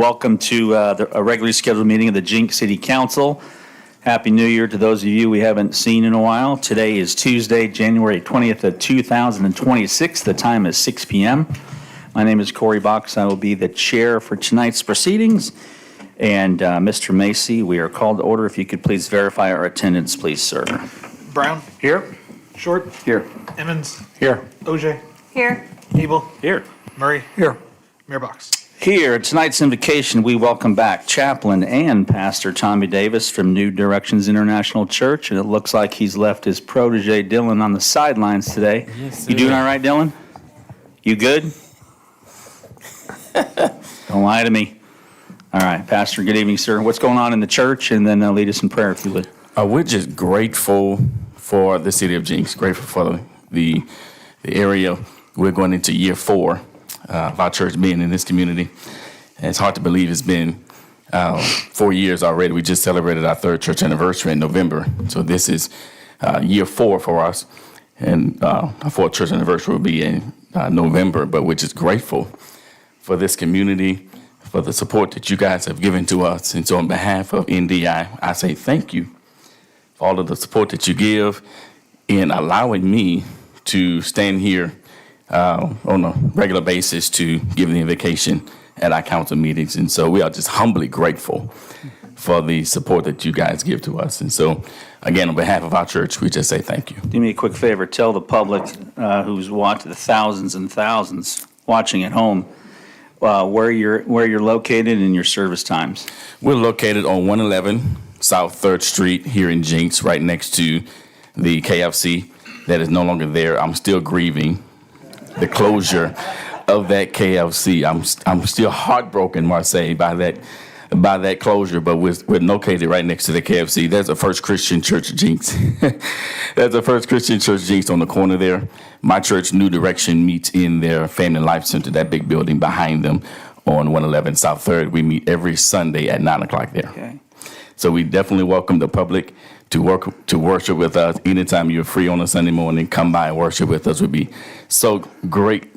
Welcome to a regularly scheduled meeting of the Jenks City Council. Happy New Year to those of you we haven't seen in a while. Today is Tuesday, January 20th of 2026. The time is 6 p.m. My name is Corey Box. I will be the chair for tonight's proceedings. And Mr. Macy, we are called to order. If you could please verify our attendance, please, sir. Brown, Here? Short, Here. Emmons, Here. OJ, Here. Abel, Here. Murray. Here. Mayor Box. Here, tonight's invocation, we welcome back Chaplain and Pastor Tommy Davis from New Directions International Church, and it looks like he's left his protege Dylan on the sidelines today. You doing all right, Dylan? You good? Don't lie to me. All right, Pastor, good evening, sir. What's going on in the church? And then lead us in prayer, if you would. We're just grateful for the city of Jenks, grateful for the area. We're going into year 4 of our church being in this community. And it's hard to believe it's been 4 years already. We just celebrated our 3rd church anniversary in November. So this is year 4 for us. And our 4th church anniversary will be in November. But we're just grateful for this community, for the support that you guys have given to us. And so on behalf of NDI, I say thank you for all of the support that you give in allowing me to stand here on a regular basis to give the invocation at our council meetings. And so we are just humbly grateful for the support that you guys give to us. And so, again, on behalf of our church, we just say thank you. Do me a quick favor. Tell the public who's watching, the thousands and thousands watching at home, where you're located and your service times. We're located on 111 South 3rd Street here in Jenks, right next to the KFC that is no longer there. I'm still grieving the closure of that KFC. I'm still heartbroken, Marseille, by that closure, but we're located right next to the KFC. There's a First Christian Church Jenks. There's a First Christian Church Jenks on the corner there. My church, New Direction, meets in their Family Life Center, that big building behind them on 111 South 3rd. We meet every Sunday at 9 o'clock there. Okay. So we definitely welcome the public to worship with us. Anytime you're free on a Sunday morning, come by and worship with us. We'd be so great,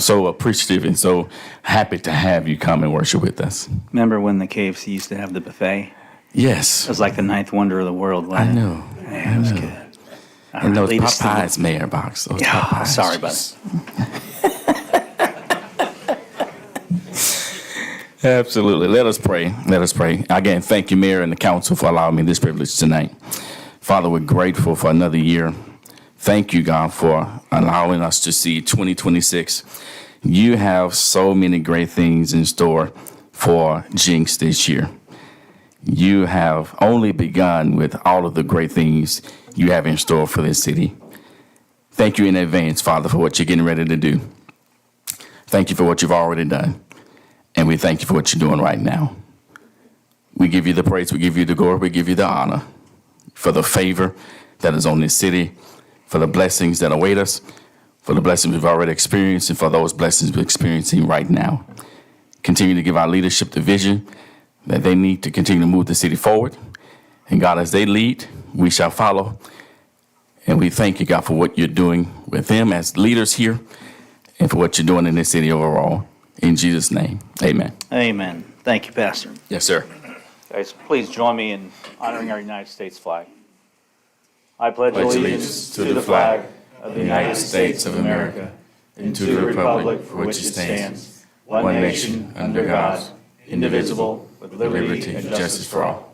so appreciative, and so happy to have you come and worship with us. Remember when the KFC used to have the buffet? Yes. It was like the 9th wonder of the world, wasn't I it? know. Man, it was good. And those lead us to the- Popeyes, Mayor Box. Those Yeah, Popeyes. sorry, buddy. Absolutely. Let us pray. Let us pray. Again, thank you, Mayor and the council, for allowing me this privilege tonight. Father, we're grateful for another year. Thank you, God, for allowing us to see 2026. You have so many great things in store for Jenks this year. You have only begun with all of the great things you have in store for this city. Thank you in advance, Father, for what you're getting ready to do. Thank you for what you've already done. And we thank you for what you're doing right now. We give you the praise, we give you the glory, we give you the honor for the favor that is on this city, for the blessings that await us, for the blessings we've already experienced, and for those blessings we're experiencing right now. Continue to give our leadership the vision that they need to continue to move the city forward. And God, as they lead, we shall follow. And we thank you, God, for what you're doing with them as leaders here and for what you're doing in this city overall. In Jesus' name, amen. Amen. Thank you, Pastor. Yes, sir. Guys, please join me in honoring our United States flag. I pledge allegiance to the flag of the United States of America and to the republic for which it stands, one nation, under God, indivisible, with liberty and justice for all.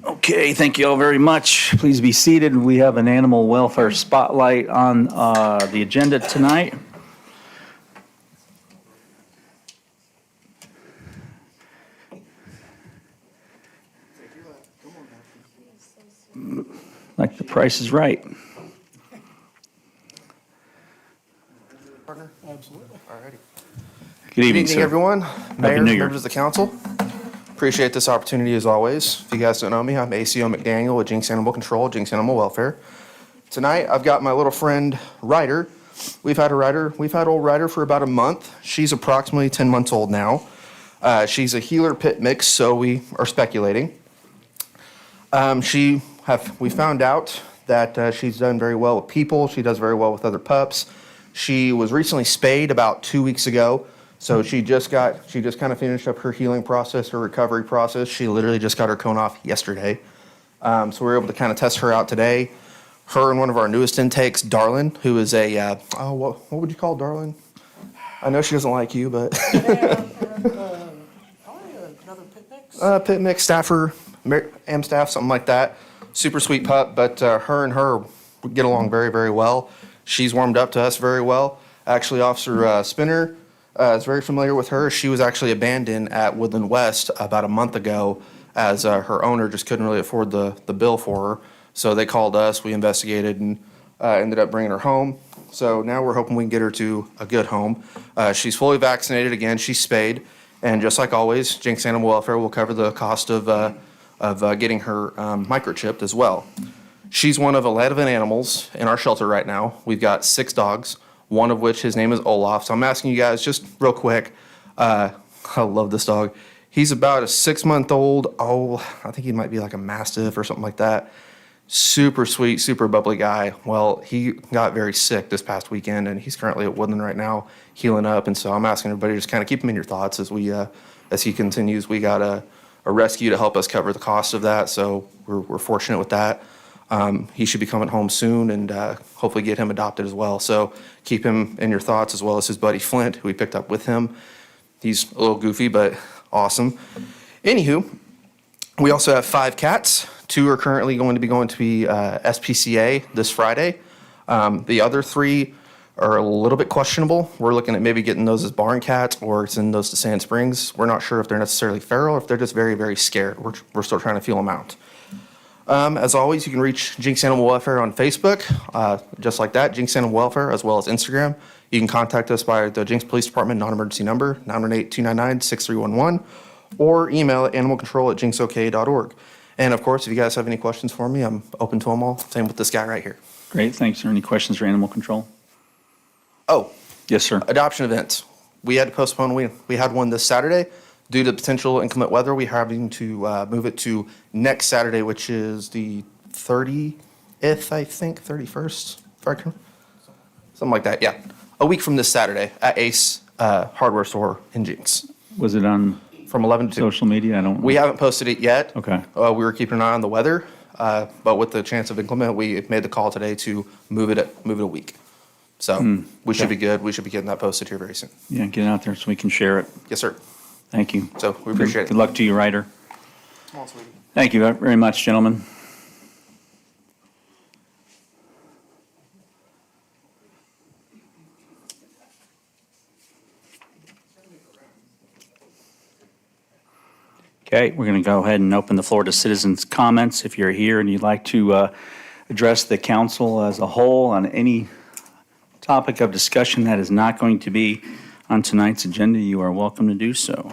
Okay, thank you all very much. Please be seated. We have an animal welfare spotlight on the agenda tonight. Like the Price is Right. Absolutely. All righty. Good Good evening, evening, sir. everyone. Mayor, New Year. members of the council. Appreciate this opportunity as always. If you guys don't know me, I'm ACO McDaniel with Jenks Animal Control, Jenks Animal Welfare. Tonight, I've got my little friend Ryder. We've had old Ryder for about a month. She's approximately 10 months old now. She's a healer pit mix, so we are speculating. We found out that she's done very well with people. She does very well with other pups. She was recently spayed about 2 weeks ago. So she just kind of finished up her healing process, her recovery process. She literally just got her cone off yesterday. So we were able to kind of test her out today. Her and one of our newest intakes, Darlin, who is what would you call Darlin? I know she doesn't like you, but Another pit mix? pit mix staffer, am staff, something like that. Super sweet pup, but her and her get along very, very well. She's warmed up to us very well. Actually, Officer Spinner is very familiar with her. She was actually abandoned at Woodland West about a month ago as her owner just couldn't really afford the bill for her. So they called us, we investigated, and ended up bringing her home. So now we're hoping we can get her to a good home. She's fully vaccinated again, she's spayed, and just like always, Jenks Animal Welfare will cover the cost of getting her microchipped as well. She's one of 11 animals in our shelter right now. We've got 6 dogs, one of which his name is Olaf. So I'm asking you guys just real quick, I love this dog. He's about a 6-month-old, I think he might be like a Mastiff or something like that. Super sweet, super bubbly guy. Well, he got very sick this past weekend, and he's currently at Woodland right now, healing up. And so I'm asking everybody to just kind of keep him in your thoughts as he continues. We got a rescue to help us cover the cost of that, so we're fortunate with that. He should be coming home soon, and hopefully get him adopted as well. So keep him in your thoughts, as well as his buddy Flint, who we picked up with him. He's a little goofy, but awesome. Anywho, we also have 5 cats. 2 are currently going to be SPCA this Friday. The other 3 are a little bit questionable. We're looking at maybe getting those as barn cats or sending those to Sand Springs. We're not sure if they're necessarily feral or if they're just very, very scared. We're still trying to feel them out. As always, you can reach Jenks Animal Welfare on Facebook, just like that, Jenks Animal Welfare, as well as Instagram. You can contact us by the Jenks Police Department non-emergency number, 918-299-6311, or email at animalcontrol@jenksok.org. And of course, if you guys have any questions for me, I'm open to them all. Same with this guy right here. Great, thanks. Are there any questions for animal control? Oh, Yes, sir. adoption events. We had to postpone, we had one this Saturday. Due to potential inclement weather, we're having to move it to next Saturday, which is the 30th, I think, 31st, something like that, yeah. A week from this Saturday at Ace Hardware Store in Jenks. Was it on From 11 to 2. social media? I don't. We haven't posted it yet. Okay. We were keeping an eye on the weather, but with the chance of inclement, we made the call today to move it a week. So we should be good. We should be getting that posted here very soon. Yeah, get out there so we can share it. Yes, sir. Thank you. So we appreciate it. Good luck to you, Ryder. Come on, sweetie. Thank you very much, gentlemen. Okay, we're going to go ahead and open the floor to citizens' comments. If you're here and you'd like to address the council as a whole on any topic of discussion that is not going to be on tonight's agenda, you are welcome to do so.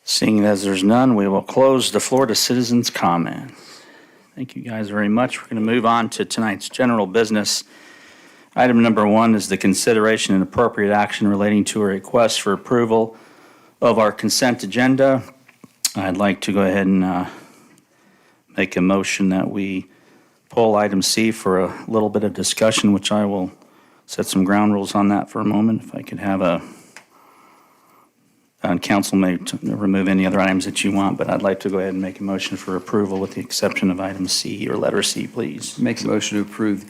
Seeing as there's none, we will close the floor to citizens' comments. Thank you guys very much. We're going to move on to tonight's general business. Item number 1 is the consideration and appropriate action relating to a request for approval of our consent agenda. I'd like to go ahead and make a motion that we pull item C for a little bit of discussion, which I will set some ground rules on that for a moment. If I could have council may remove any other items that you want, but I'd like to go ahead and make a motion for approval with the exception of item C or letter C, please. Make a motion to approve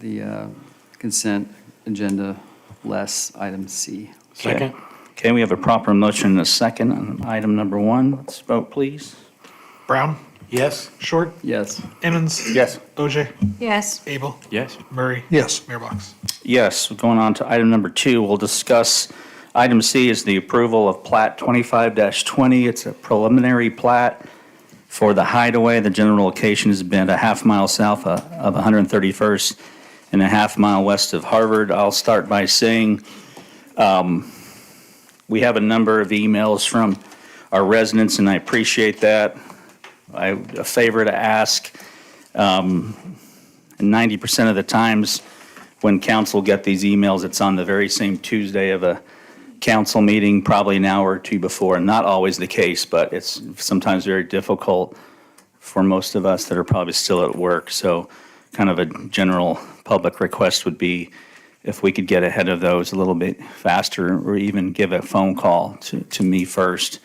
the consent agenda less item C. Second. Okay, we have a proper motion and a second on item number 1. Let's vote, please. Brown? Yes. Short? Yes. Emmons? Yes. OJ? Yes. Abel? Yes. Murray? Yes. Mayor Box? Yes, going on to item number 2, we'll discuss, item C is the approval of Plat 25-20. It's a preliminary plat for the hideaway. The general location has been a half-mile south of 131st and a half-mile west of Harvard. I'll start by saying we have a number of emails from our residents, and I appreciate that. A favor to ask, and 90% of the times when council get these emails, it's on the very same Tuesday of a council meeting probably an hour or two before. Not always the case, but it's sometimes very difficult for most of us that are probably still at work. So kind of a general public request would be if we could get ahead of those a little bit faster, or even give a phone call to me first.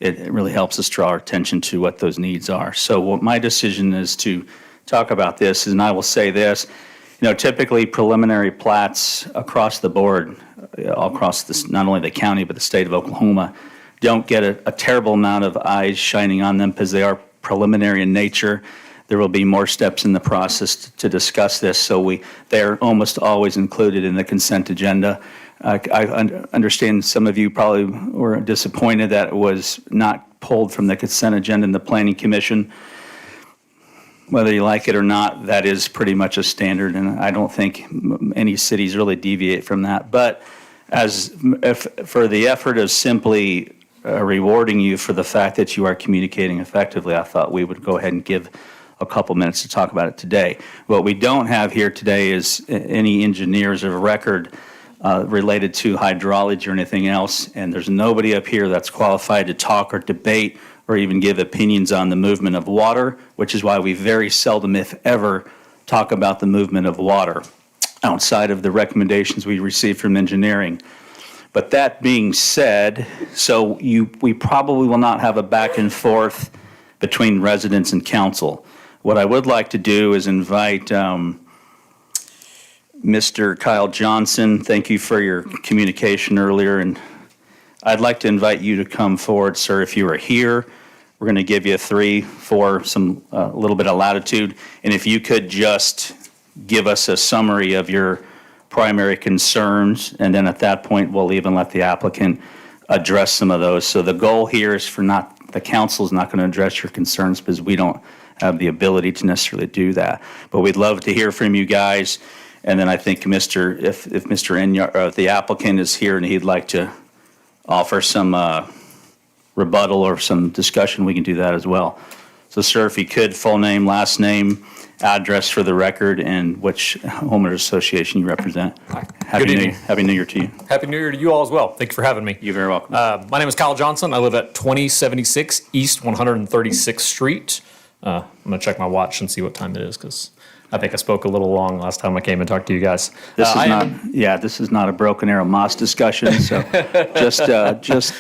It really helps us draw our attention to what those needs are. So what my decision is to talk about this, and I will say this, typically preliminary plats across the board, all across this, not only the county, but the state of Oklahoma, don't get a terrible amount of eyes shining on them because they are preliminary in nature. There will be more steps in the process to discuss this, so they're almost always included in the consent agenda. I understand some of you probably were disappointed that it was not pulled from the consent agenda in the Planning Commission. Whether you like it or not, that is pretty much a standard, and I don't think any cities really deviate from that. But for the effort of simply rewarding you for the fact that you are communicating effectively, I thought we would go ahead and give a couple minutes to talk about it today. What we don't have here today is any engineers of record related to hydrology or anything else, and there's nobody up here that's qualified to talk or debate or even give opinions on the movement of water, which is why we very seldom, if ever, talk about the movement of water outside of the recommendations we receive from engineering. But that being said, we probably will not have a back and forth between residents and council. What I would like to do is invite Mr. Kyle Johnson. Thank you for your communication earlier, and I'd like to invite you to come forward, sir, if you are here. We're going to give you 3, 4, a little bit of latitude, and if you could just give us a summary of your primary concerns, and then at that point, we'll even let the applicant address some of those. So the goal here is the council is not going to address your concerns because we don't have the ability to necessarily do that. But we'd love to hear from you guys. And then I think if the applicant is here and he'd like to offer some rebuttal or some discussion, we can do that as well. So, sir, if you could, full name, last name, address for the record, and which homeowners association you represent. Happy New Year to you. Happy New Year to you all as well. Thank you for having me. You're very welcome. My name is Kyle Johnson. I live at 2076 East 136th Street. I'm going to check my watch and see what time it is because I think I spoke a little long last time I came and talked to you guys. This is not a Broken Arrow Moss discussion, so just.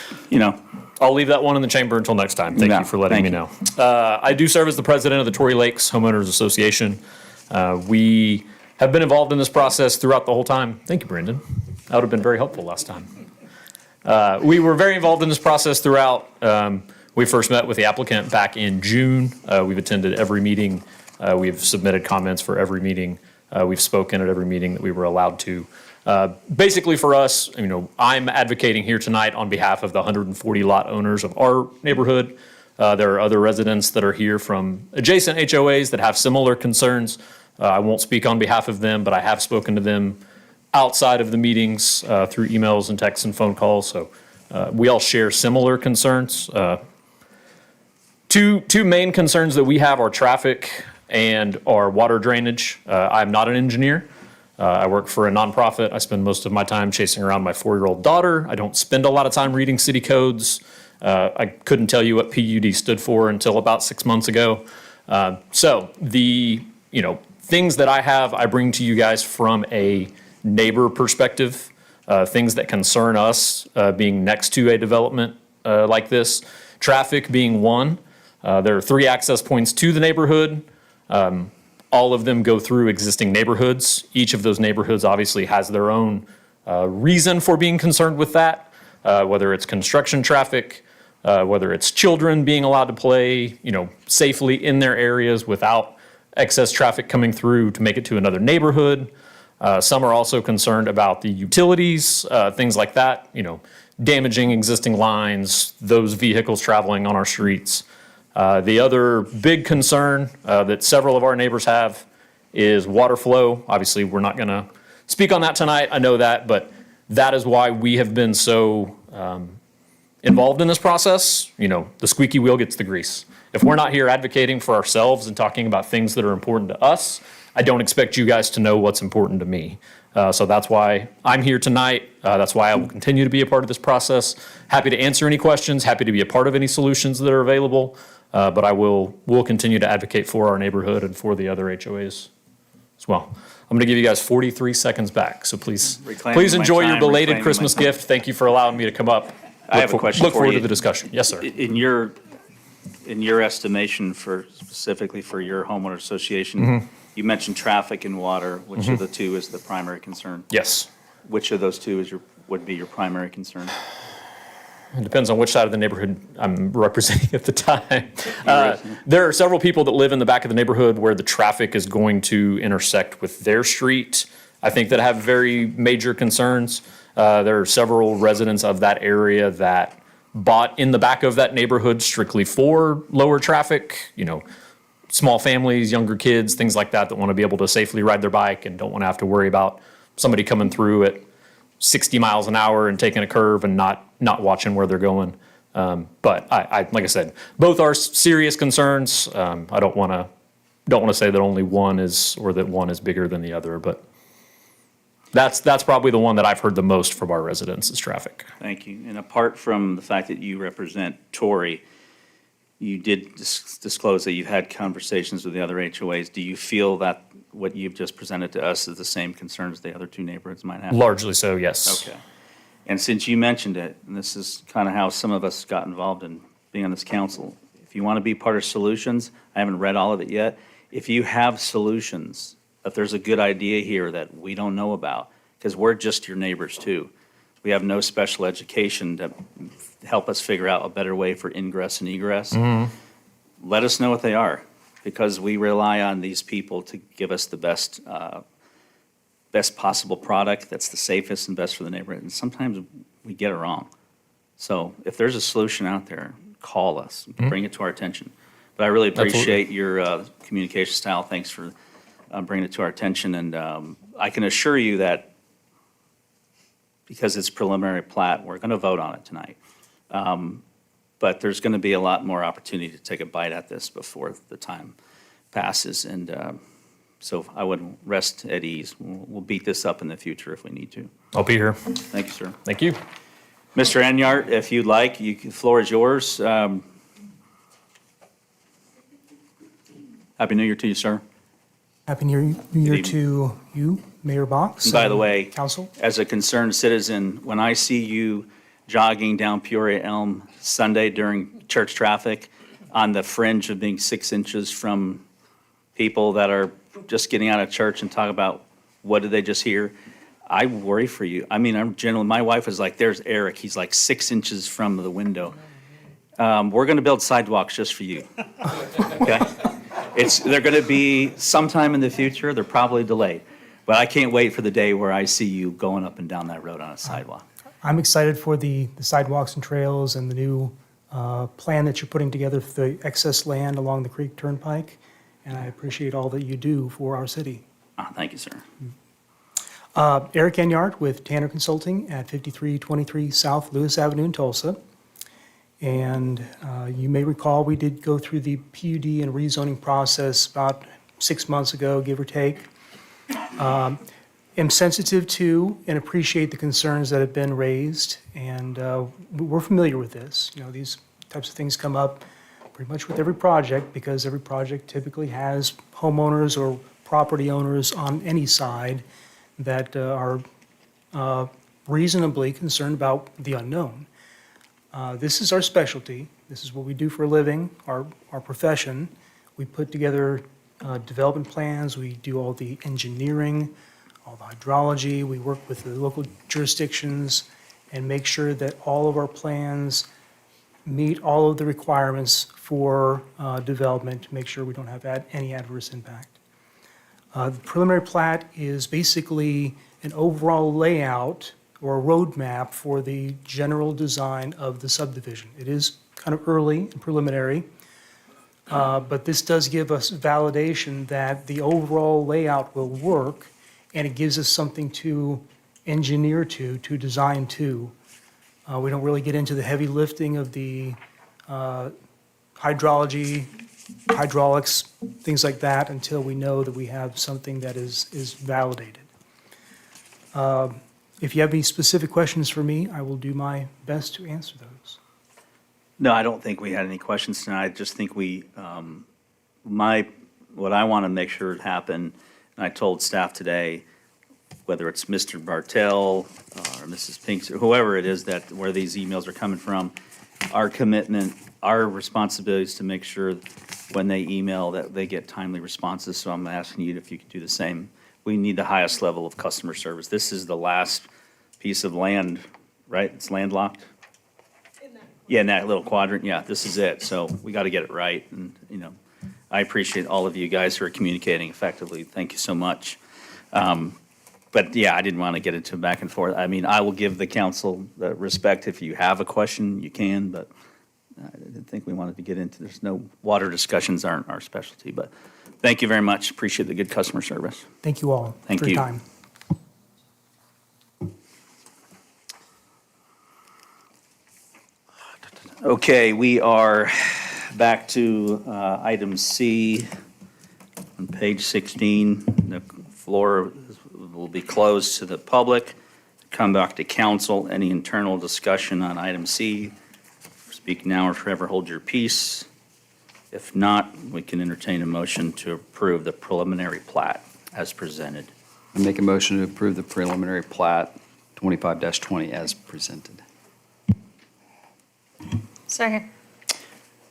I'll leave that one in the chamber until next time. Thank you for letting me know. I do serve as the president of the Torrey Lakes Homeowners Association. We have been involved in this process throughout the whole time. Thank you, Brendan. That would have been very helpful last time. We were very involved in this process throughout. We first met with the applicant back in June. We've attended every meeting. We've submitted comments for every meeting. We've spoken at every meeting that we were allowed to. Basically for us, I'm advocating here tonight on behalf of the 140 lot owners of our neighborhood. There are other residents that are here from adjacent HOAs that have similar concerns. I won't speak on behalf of them, but I have spoken to them outside of the meetings through emails and texts and phone calls. So we all share similar concerns. Two main concerns that we have are traffic and our water drainage. I'm not an engineer. I work for a nonprofit. I spend most of my time chasing around my 4-year-old daughter. I don't spend a lot of time reading city codes. I couldn't tell you what PUD stood for until about 6 months ago. So the things that I bring to you guys from a neighbor perspective, things that concern us being next to a development like this. Traffic being one. There are 3 access points to the neighborhood. All of them go through existing neighborhoods. Each of those neighborhoods obviously has their own reason for being concerned with that, whether it's construction traffic, whether it's children being allowed to play, safely in their areas without excess traffic coming through to make it to another neighborhood. Some are also concerned about the utilities, things like that, damaging existing lines, those vehicles traveling on our streets. The other big concern that several of our neighbors have is water flow. Obviously, we're not going to speak on that tonight. I know that, but that is why we have been so involved in this process. The squeaky wheel gets the grease. If we're not here advocating for ourselves and talking about things that are important to us, I don't expect you guys to know what's important to me. So that's why I'm here tonight. That's why I will continue to be a part of this process. Happy to answer any questions, happy to be a part of any solutions that are available. But we'll continue to advocate for our neighborhood and for the other HOAs as well. I'm going to give you guys 43 seconds back, so please Reclaiming my enjoy your time, belated reclaiming Christmas my time. gift. Thank you for allowing me to come up. I have a question Look for forward you. to the discussion. Yes, sir. In your estimation specifically for your homeowner association, you mentioned traffic and water. Which of the two is the primary concern? Yes. Which of those two would be your primary concern? It depends on which side of the neighborhood I'm representing at the time. There are several people that live in the back of the neighborhood where the traffic is going to intersect with their street. I think that have very major concerns. There are several residents of that area that bought in the back of that neighborhood strictly for lower traffic, small families, younger kids, things like that want to be able to safely ride their bike and don't want to have to worry about somebody coming through at 60 miles an hour and taking a curve and not watching where they're going. But I like I said, both are serious concerns. I don't want to say that only one is, or that one is bigger than the other, but that's probably the one that I've heard the most from our residents is traffic. Thank you. And apart from the fact that you represent Tory, you did disclose that you've had conversations with the other HOAs. Do you feel that what you've just presented to us is the same concerns the other two neighborhoods might have? Largely so, yes. Okay. And since you mentioned it, and this is kind of how some of us got involved in being on this council, if you want to be part of solutions, I haven't read all of it yet. If you have solutions, if there's a good idea here that we don't know about, because we're just your neighbors too. We have no special education to help us figure out a better way for ingress and egress. Let us know what they are, because we rely on these people to give us the best possible product that's the safest and best for the neighborhood. And sometimes we get it wrong. So if there's a solution out there, call us, bring it to our attention. But I really appreciate your communication style. Thanks for bringing it to our attention. And I can assure you that because it's preliminary plat, we're going to vote on it tonight. But there's going to be a lot more opportunity to take a bite at this before the time passes. And so I would rest at ease. We'll beat this up in the future if we need to. I'll be here. Thank you, sir. Thank you. Mr. Enyart, if you'd like, the floor is yours. Happy New Year to you, sir. Happy New Year to you, Mayor Box. And by the way, Council. as a concerned citizen, when I see you jogging down Peoria Elm Sunday during church traffic on the fringe of being 6 inches from people that are just getting out of church and talk about what did they just hear, I worry for you. I mean, my wife was like, there's Eric. He's like 6 inches from the window. We're going to build sidewalks just for you. Okay? They're going to be sometime in the future. They're probably delayed. But I can't wait for the day where I see you going up and down that road on a sidewalk. I'm excited for the sidewalks and trails and the new plan that you're putting together for the excess land along the Creek Turnpike. And I appreciate all that you do for our city. Thank you, sir. Eric Enyart with Tanner Consulting at 5323 South Lewis Avenue in Tulsa. And you may recall we did go through the PUD and rezoning process about 6 months ago, give or take. Am sensitive to and appreciate the concerns that have been raised, and we're familiar with this. These types of things come up pretty much with every project, because every project typically has homeowners or property owners on any side that are reasonably concerned about the unknown. This is our specialty. This is what we do for a living, our profession. We put together development plans. We do all the engineering, all the hydrology. We work with the local jurisdictions and make sure that all of our plans meet all of the requirements for development to make sure we don't have any adverse impact. The preliminary plat is basically an overall layout or a roadmap for the general design of the subdivision. It is kind of early and preliminary, but this does give us validation that the overall layout will work, and it gives us something to engineer to design to. We don't really get into the heavy lifting of the hydrology hydraulics, things like that, until we know that we have something that is validated. If you have any specific questions for me, I will do my best to answer those. No, I don't think we had any questions tonight. I just think what I want to make sure happen, and I told staff today, whether it's Mr. Bartell or Mrs. Pinks or whoever it is where these emails are coming from, our commitment, our responsibility is to make sure when they email that they get timely responses. So I'm asking you if you could do the same. We need the highest level of customer service. This is the last piece of land, right? It's landlocked? Yeah, in that little quadrant, yeah, this is it. So we got to get it right. And, I appreciate all of you guys who are communicating effectively. Thank you so much. But yeah, I didn't want to get into back and forth. I mean, I will give the council the respect. If you have a question, you can, but I didn't think we wanted to get into, there's no, water discussions aren't our specialty, but thank you very much. Appreciate the good customer service. Thank you all Thank for your you. time. Okay, we are back to item C on page 16. The floor will be closed to the public. Come back to council. Any internal discussion on item C? Speak now or forever hold your peace. If not, we can entertain a motion to approve the preliminary plat as presented. I make a motion to approve the preliminary plat 25-20 as presented. Second.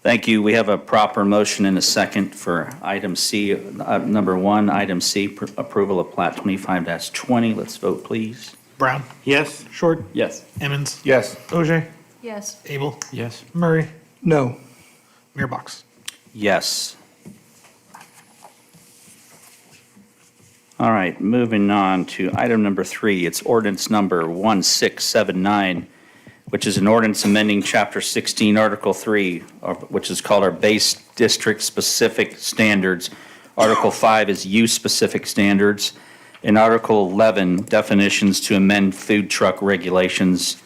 Thank you. We have a proper motion and a second for item C. Number one, item C, approval of plat 25-20. Let's vote, please. Brown. Yes? Short. Yes. Emmons. Yes. OJ. Yes. Abel. Yes. Murray. No. Mayor Box. Yes. All right, moving on to item number 3. It's ordinance number 1679, which is an ordinance amending Chapter 16, Article 3, which is called our Base District Specific Standards. Article 5 is Use-Specific Standards. And Article 11, Definitions to amend food truck regulations,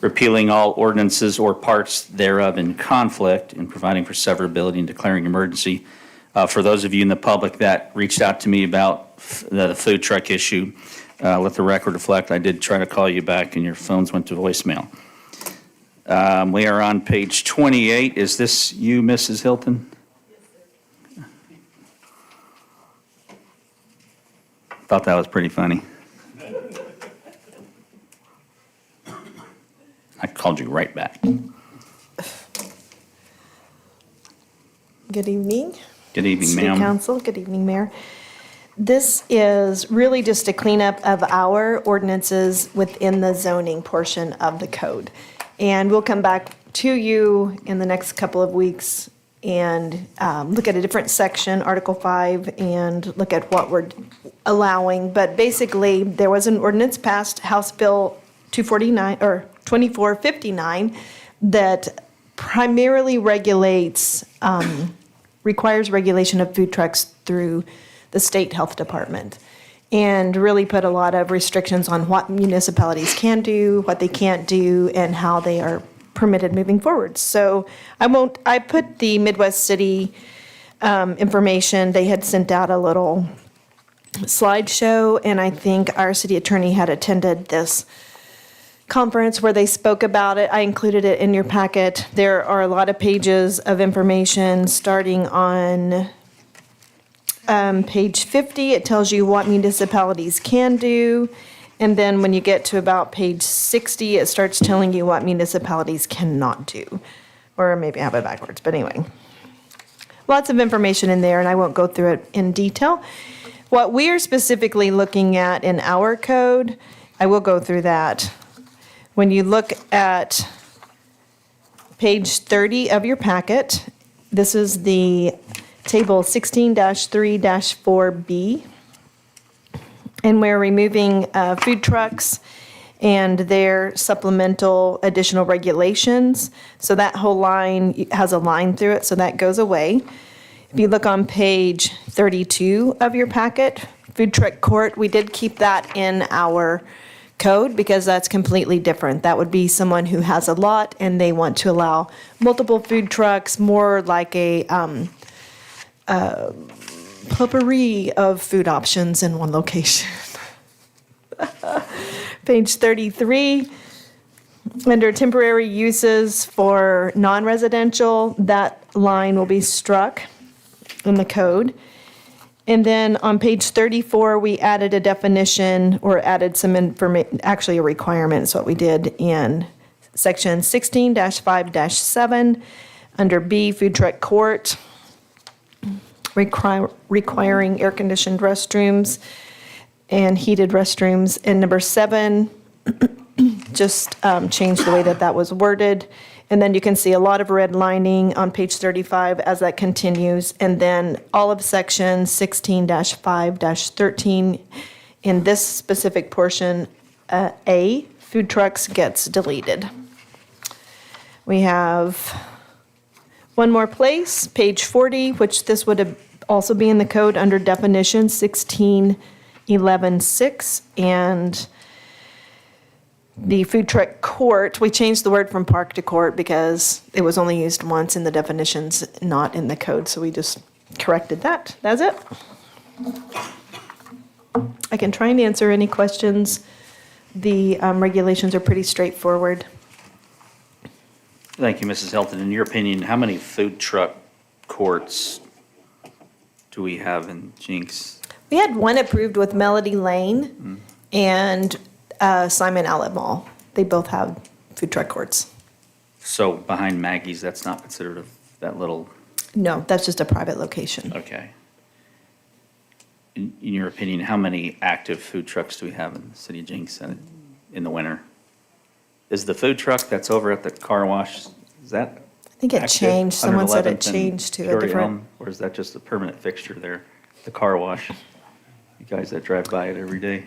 repealing all ordinances or parts thereof in conflict, and providing for severability and declaring emergency. For those of you in the public that reached out to me about the food truck issue, let the record reflect, I did try to call you back and your phones went to voicemail. We are on page 28. Is this you, Mrs. Hilton? Yes, sir. Thought that was pretty funny. I called you right back. Good evening. Good evening, City ma'am. Council, good evening, Mayor. This is really just a cleanup of our ordinances within the zoning portion of the code. And we'll come back to you in the next couple of weeks and look at a different section, Article 5, and look at what we're allowing. But basically, there was an ordinance passed, House Bill 2459, that primarily regulates, requires regulation of food trucks through the state health department, and really put a lot of restrictions on what municipalities can do, what they can't do, and how they are permitted moving forward. So I put the Midwest City information. They had sent out a little slideshow, and I think our city attorney had attended this conference where they spoke about it. I included it in your packet. There are a lot of pages of information starting on page 50. It tells you what municipalities can do. And then when you get to about page 60, it starts telling you what municipalities cannot do. Or maybe I have it backwards, but anyway. Lots of information in there, and I won't go through it in detail. What we are specifically looking at in our code, I will go through that. When you look at page 30 of your packet, this is the table 16-3-4B. And we're removing food trucks and their supplemental additional regulations. So that whole line has a line through it, so that goes away. If you look on page 32 of your packet, food truck court, we did keep that in our code because that's completely different. That would be someone who has a lot and they want to allow multiple food trucks, more like a potpourri of food options in one location. Page 33, under temporary uses for non-residential, that line will be struck in the code. And then on page 34, we added a definition or added some information, actually a requirement is what we did in section 16-5-7, under B, food truck court, requiring air-conditioned restrooms and heated restrooms. And number 7, just change the way that was worded. And then you can see a lot of redlining on page 35 as that continues. And then all of section 16-5-13, in this specific portion, A, food trucks gets deleted. We have one more place, page 40, which this would also be in the code under definition 16-11-6, and the food truck court, we changed the word from park to court because it was only used once in the definitions, not in the code, so we just corrected that. That's it. I can try and answer any questions. The regulations are pretty straightforward. Thank you, Mrs. Hilton. In your opinion, how many food truck courts do we have in Jenks? We had one approved with Melody Lane and Simon Outlet Mall. They both have food truck courts. So behind Maggie's, that's not considered that little, No, that's just a private location. okay. In your opinion, how many active food trucks do we have in the city of Jenks in the winter? Is the food truck that's over at the car wash, is that I think it active? changed. Someone said it 111th and changed to a Peoria different. Elm? Or is that just a permanent fixture there, the car wash? You guys that drive by it every day?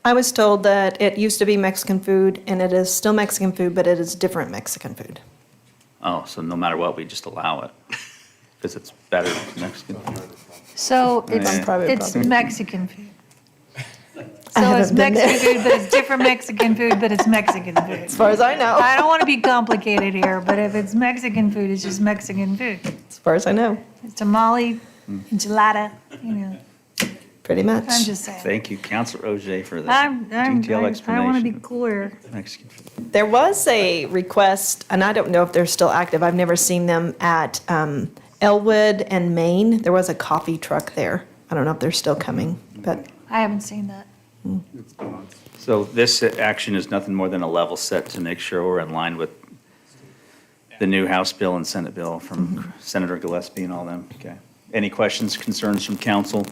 I was told that it used to be Mexican food, and it is still Mexican food, but it is different Mexican food. Oh, so no matter what, we just allow it? Because it's better than Mexican? So it's- it's Mexican food. I So haven't it's been Mexican there. food, but it's different Mexican food, but it's Mexican food. As far as I know. I don't want to be complicated here, but if it's Mexican food, it's just Mexican food. As far as I know. It's tamale, enchilada, you know, Pretty much. I'm just saying. Thank you, Counselor Ojai, for the I detailed want to be explanation. clear. of Mexican food. There was a request, and I don't know if they're still active. I've never seen them at Elwood and Maine. There was a coffee truck there. I don't know if they're still coming, but I haven't seen that. So this action is nothing more than a level set to make sure we're in line with the new House bill and Senate bill from Senator Gillespie and all them. Okay. Any questions, concerns from council?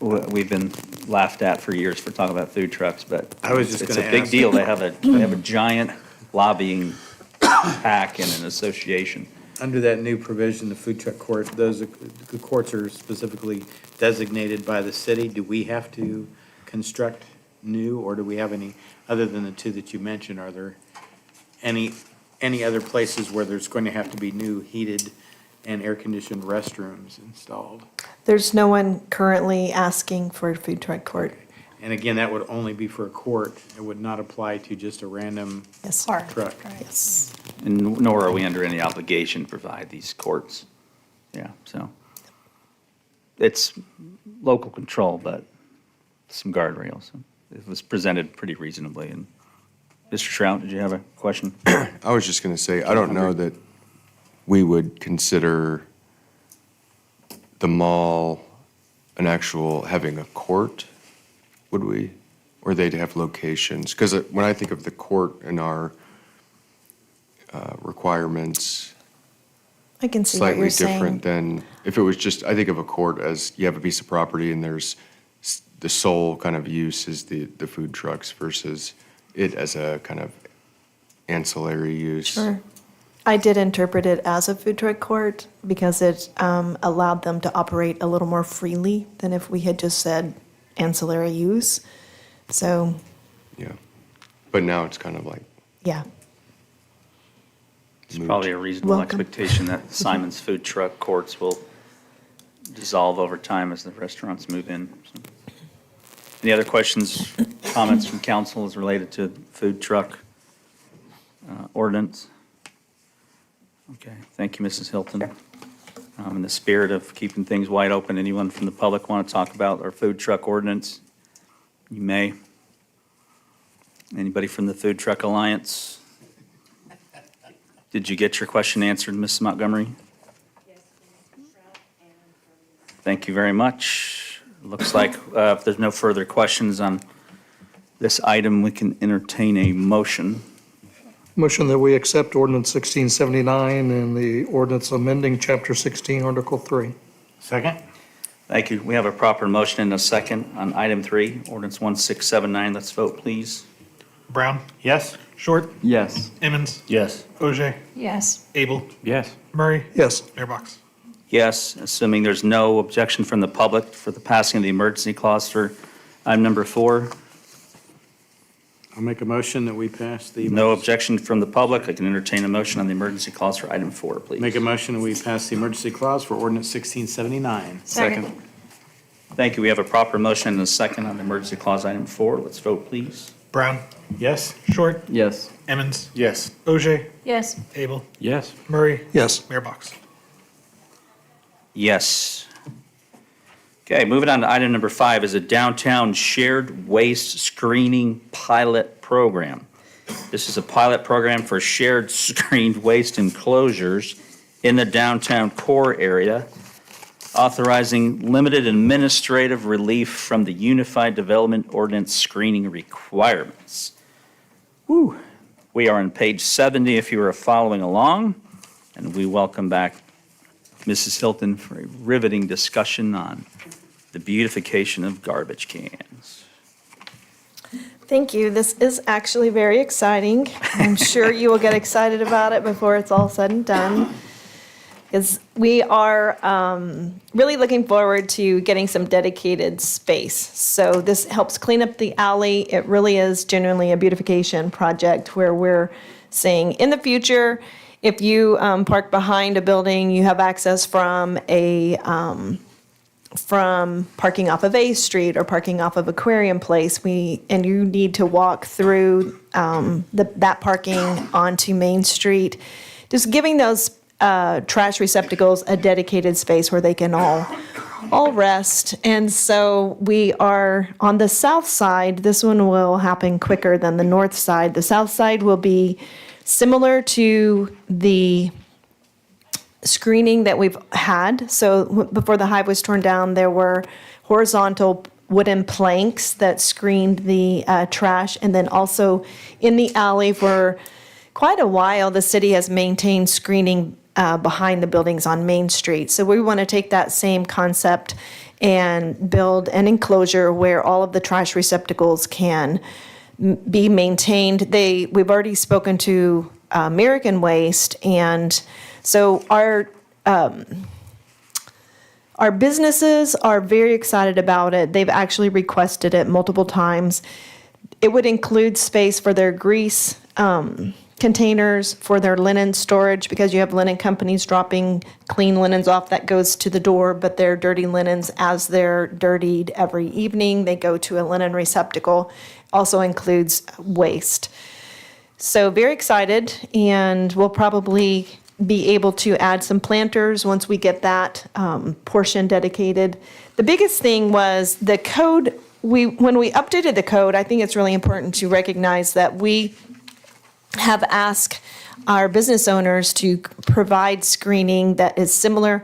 We've been laughed at for years for talking about food trucks, but I was just it's gonna a big ask. deal. They have a giant lobbying pack and an association. Under that new provision, the food truck court, the courts are specifically designated by the city. Do we have to construct new, or do we have any, other than the two that you mentioned, are there any other places where there's going to have to be new heated and air-conditioned restrooms installed? there's no one currently asking for a food truck court. And again, that would only be for a court. It would not apply to just a random Yes. truck. Yes. And nor are we under any obligation to provide these courts. Yeah, so it's local control, but some guardrails. It was presented pretty reasonably. And Mr. Trout, did you have a question? I was just going to say, I don't know that we would consider the mall an actual having a court, would we? Or they'd have locations? Because when I think of the court in our requirements, I can see what slightly you're saying. different than, if it was just, I think of a court as you have a piece of property and there's the sole kind of use is the food trucks versus it as a kind of ancillary use. Sure. I did interpret it as a food truck court because it allowed them to operate a little more freely than if we had just said ancillary use. So, Yeah. But now it's kind of like, yeah. It's probably a reasonable Welcome. expectation that Simon's food truck courts will dissolve over time as the restaurants move in. So. Any other questions, comments from council as related to food truck ordinance? Okay, thank you, Mrs. Hilton. In the spirit of keeping things wide open, anyone from the public want to talk about our food truck ordinance? You may. Anybody from the Food Truck Alliance? Did you get your question answered, Mrs. Montgomery? Thank you very much. Looks like if there's no further questions on this item, we can entertain a motion. Motion that we accept ordinance 1679 and the ordinance amending chapter 16, article 3. Second? Thank you. We have a proper motion and a second on item 3, ordinance 1679. Let's vote, please. Brown, Yes? Short, Yes. Emmons, Yes. Ogier, Yes. Abel, Yes. Murray, Yes. Mayor Box. Yes, assuming there's no objection from the public for the passing of the emergency clause for item number 4. I'll make a motion that we pass the. No objection from the public. I can entertain a motion on the emergency clause for item 4, please. Make a motion that we pass the emergency clause for ordinance 1679. Second. Thank you. We have a proper motion and a second on the emergency clause item 4. Let's vote, please. Brown, Yes? Short, Yes. Emmons, Yes. Ogier, Yes. Abel, Yes. Murray, Yes. Mayor Box. Yes. Okay, moving on to item number 5 is a downtown shared waste screening pilot program. This is a pilot program for shared screened waste enclosures in the downtown core area, authorizing limited administrative relief from the Unified Development Ordinance screening requirements. Woo. We are on page 70 if you are following along, and we welcome back Mrs. Hilton for a riveting discussion on the beautification of garbage cans. Thank you. This is actually very exciting. I'm sure you will get excited about it before it's all said and done. Because we are really looking forward to getting some dedicated space. So this helps clean up the alley. It really is genuinely a beautification project where we're saying in the future, if you park behind a building, you have access from parking off of A Street or parking off of Aquarium Place, and you need to walk through that parking onto Main Street. Just giving those trash receptacles a dedicated space where they can all rest. And so we are on the south side. This one will happen quicker than the north side. The south side will be similar to the screening that we've had. So before the hive was torn down, there were horizontal wooden planks that screened the trash. And then also in the alley for quite a while, the city has maintained screening behind the buildings on Main Street. So we want to take that same concept and build an enclosure where all of the trash receptacles can be maintained. We've already spoken to American Waste, and so our businesses are very excited about it. They've actually requested it multiple times. It would include space for their grease containers, for their linen storage, because you have linen companies dropping clean linens off that goes to the door, but their dirty linens, as they're dirtied every evening, they go to a linen receptacle. Also includes waste. So very excited, and we'll probably be able to add some planters once we get that portion dedicated. The biggest thing was the code. When we updated the code, I think it's really important to recognize that we have asked our business owners to provide screening that is similar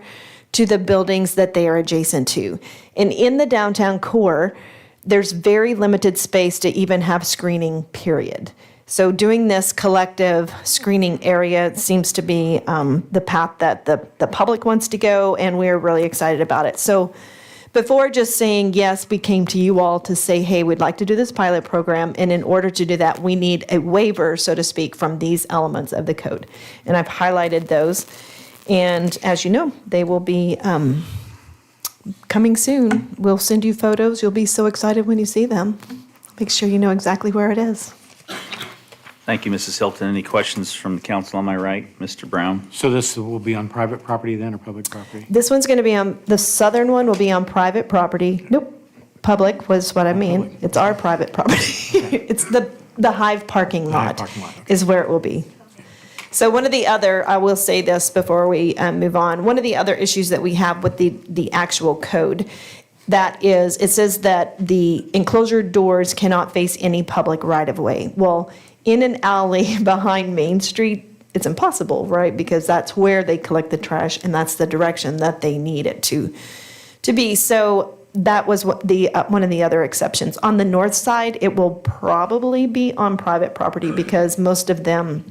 to the buildings that they are adjacent to. And in the downtown core, there's very limited space to even have screening, period. So doing this collective screening area seems to be the path that the public wants to go, and we're really excited about it. So before just saying yes, we came to you all to say, hey, we'd like to do this pilot program, and in order to do that, we need a waiver, so to speak, from these elements of the code. And I've highlighted those, and as you know, they will be coming soon. We'll send you photos. You'll be so excited when you see them. Make sure you know exactly where it is. Thank you, Mrs. Hilton. Any questions from the council on my right? Mr. Brown? So this will be on private property then, or public property? This one's going to be the southern one will be on private property. Nope, public was what I mean. It's our private property. It's the Hive parking lot parking lot, okay. is where it will be. So one of the other, I will say this before we move on, one of the other issues that we have with the actual code, that is, it says that the enclosure doors cannot face any public right-of-way. Well, in an alley behind Main Street, it's impossible, right? Because that's where they collect the trash and that's the direction that they need it to be. So that was what the one of the other exceptions. On the north side, it will probably be on private property because most of them,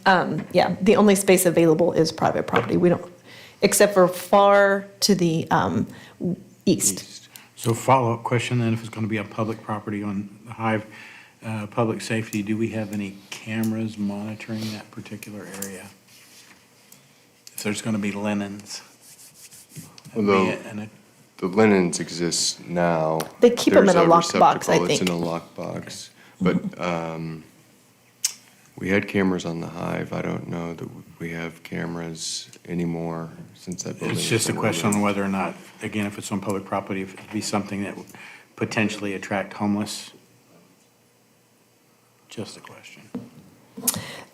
the only space available is private property. We don't, except for far to the east. So follow-up question then, if it's going to be on public property on the Hive, public safety, do we have any cameras monitoring that particular area? If there's going to be linens? Although the linens exist now. They keep them in a There's lockbox, I receptacle that's think. in a lockbox. But we had cameras on the Hive. I don't know that we have cameras anymore since that building. It's just a has been question on removed. whether or not, again, if it's on public property, if it'd be something that would potentially attract homeless. Just a question.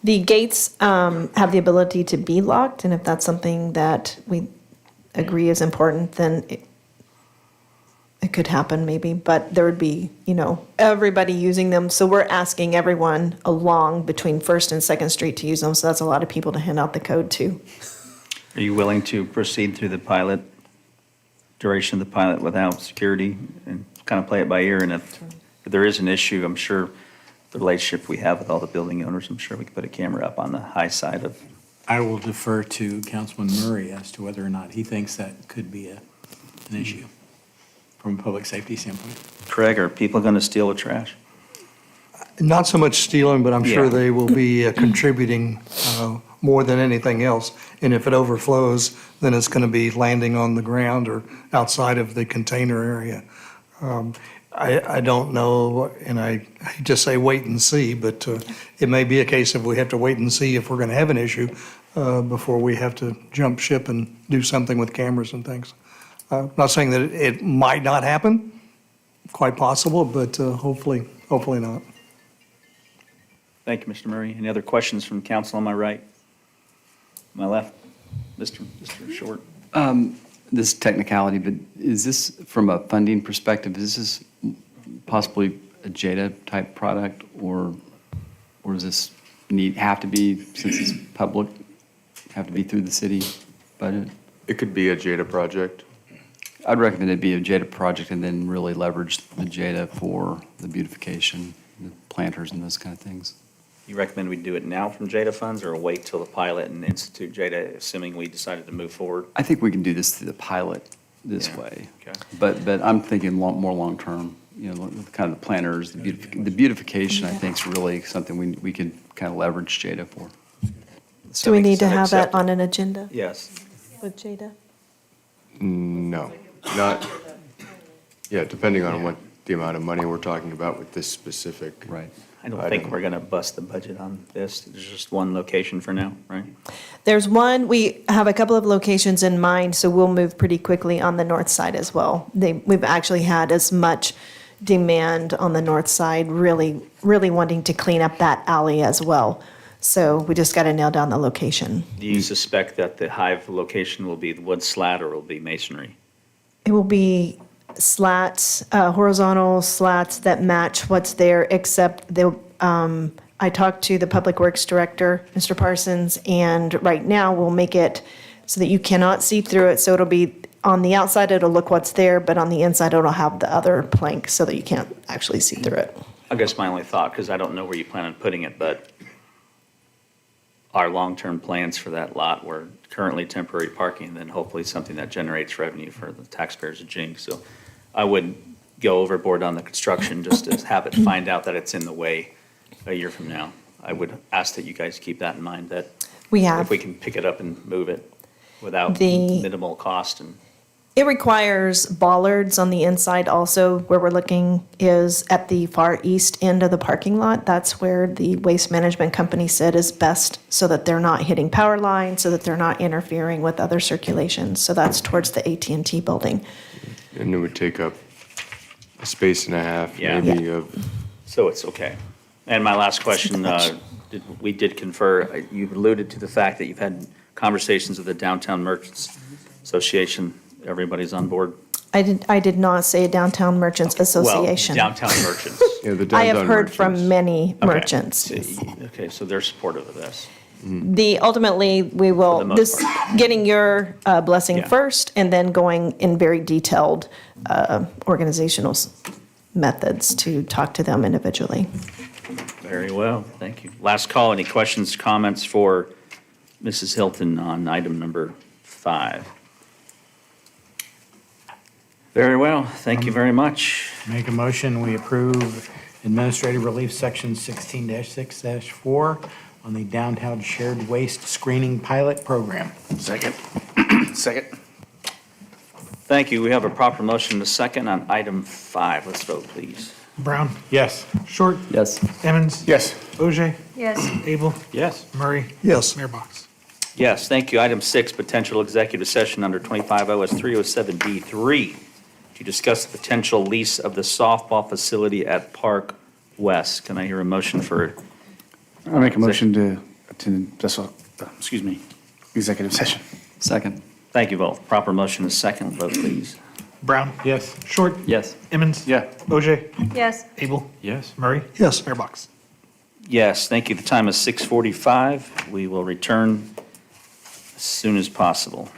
The gates have the ability to be locked, and if that's something that we agree is important, then it could happen maybe, but there would be, everybody using them. So we're asking everyone along between First and Second Street to use them, so that's a lot of people to hand out the code to. Are you willing to proceed through the pilot, duration of the pilot without security and kind of play it by ear? And if there is an issue, I'm sure the relationship we have with all the building owners, I'm sure we could put a camera up on the high side of. I will defer to Councilman Murray as to whether or not he thinks that could be an issue from a public safety standpoint. Craig, are people going to steal the trash? Not so much stealing, but I'm sure Yeah. they will be contributing more than anything else. And if it overflows, then it's going to be landing on the ground or outside of the container area. I don't know, and I just say wait and see, but it may be a case of we have to wait and see if we're going to have an issue before we have to jump ship and do something with cameras and things. Not saying that it might not happen, quite possible, but hopefully not. Thank you, Mr. Murray. Any other questions from council on my right? My left? Mr. Short? This technicality, but is this, from a funding perspective, is this possibly a JAA type product, or does this have to be, since it's public, have to be through the city budget? It could be a JAA project. I'd recommend it be a JAA project and then really leverage the JAA for the beautification, the planters and those kind of things. You recommend we do it now from JADA funds or wait till the pilot and institute JADA, assuming we decided to move forward? I think we can do this through the pilot this Yeah, way. okay. But I'm thinking more long-term, kind of the planters, the beautification, I think is really something we could kind of leverage JADA for. Do we need to have that Accept- on an agenda Yes. with Jada? No, not, depending on what the amount of money we're talking about with this specific. Right. I don't think we're going to bust the budget on this. There's just one location for now, right? There's one, we have a couple of locations in mind, so we'll move pretty quickly on the north side as well. We've actually had as much demand on the north side, really wanting to clean up that alley as well. So we just got to nail down the location. Do you suspect that the Hive location will be wood slat or will be masonry? It will be slats, horizontal slats that match what's there, except I talked to the Public Works Director, Mr. Parsons, and right now we'll make it so that you cannot see through it. So it'll be, on the outside, it'll look what's there, but on the inside, it'll have the other plank so that you can't actually see through it. I guess my only thought, because I don't know where you plan on putting it, but our long-term plans for that lot were currently temporary parking, and then hopefully something that generates revenue for the taxpayers of Jenks. So I wouldn't go overboard on the construction just to have it find out that it's in the way a year from now. I would ask that you guys keep that in mind, that We have. if we can pick it up and move it without The- minimal cost. And It requires bollards on the inside also. Where we're looking is at the far east end of the parking lot. That's where the waste management company said is best, so that they're not hitting power lines, so that they're not interfering with other circulation. So that's towards the AT&T building. And it would take up a space and a half, Yeah. maybe, of, so it's okay. And my last question, we did confer, you alluded to the fact that you've had conversations with the Downtown Merchants Association. Everybody's on board? I did not say Downtown Merchants Association. Well, downtown merchants. Yeah, the I have downtown heard merchants. from many Okay. merchants. Okay, so they're supportive of this. Ultimately, we For will, the most this, getting your blessing Yeah. first, and then going in very detailed organizational methods to talk to them individually. Very well, thank you. Last call, any questions, comments for Mrs. Hilton on item number 5? Very well, thank you very much. Make a motion, we approve Administrative Relief Section 16-6-4 on the Downtown Shared Waste Screening Pilot Program. Second. Second. Thank you, we have a proper motion and a second on item 5. Let's vote, please. Brown, Yes. Short, Yes. Emmons, Yes. Ogier, Yes. Abel, Yes. Murray, Yes. Mayor Box. Yes, thank you. Item 6, potential executive session under 25 OS 307D3 to discuss the potential lease of the softball facility at Park West. Can I hear a motion for, I'll make a motion to attend, executive session. Second. thank you both. Proper motion is second. Vote, please. Brown, Yes. Short, Yes. Emmons, Yeah. Ogier, Yes. Abel, Yes. Murray, Yes. Mayor Box. Yes, thank you. The time is 6:45. We will return as soon as possible.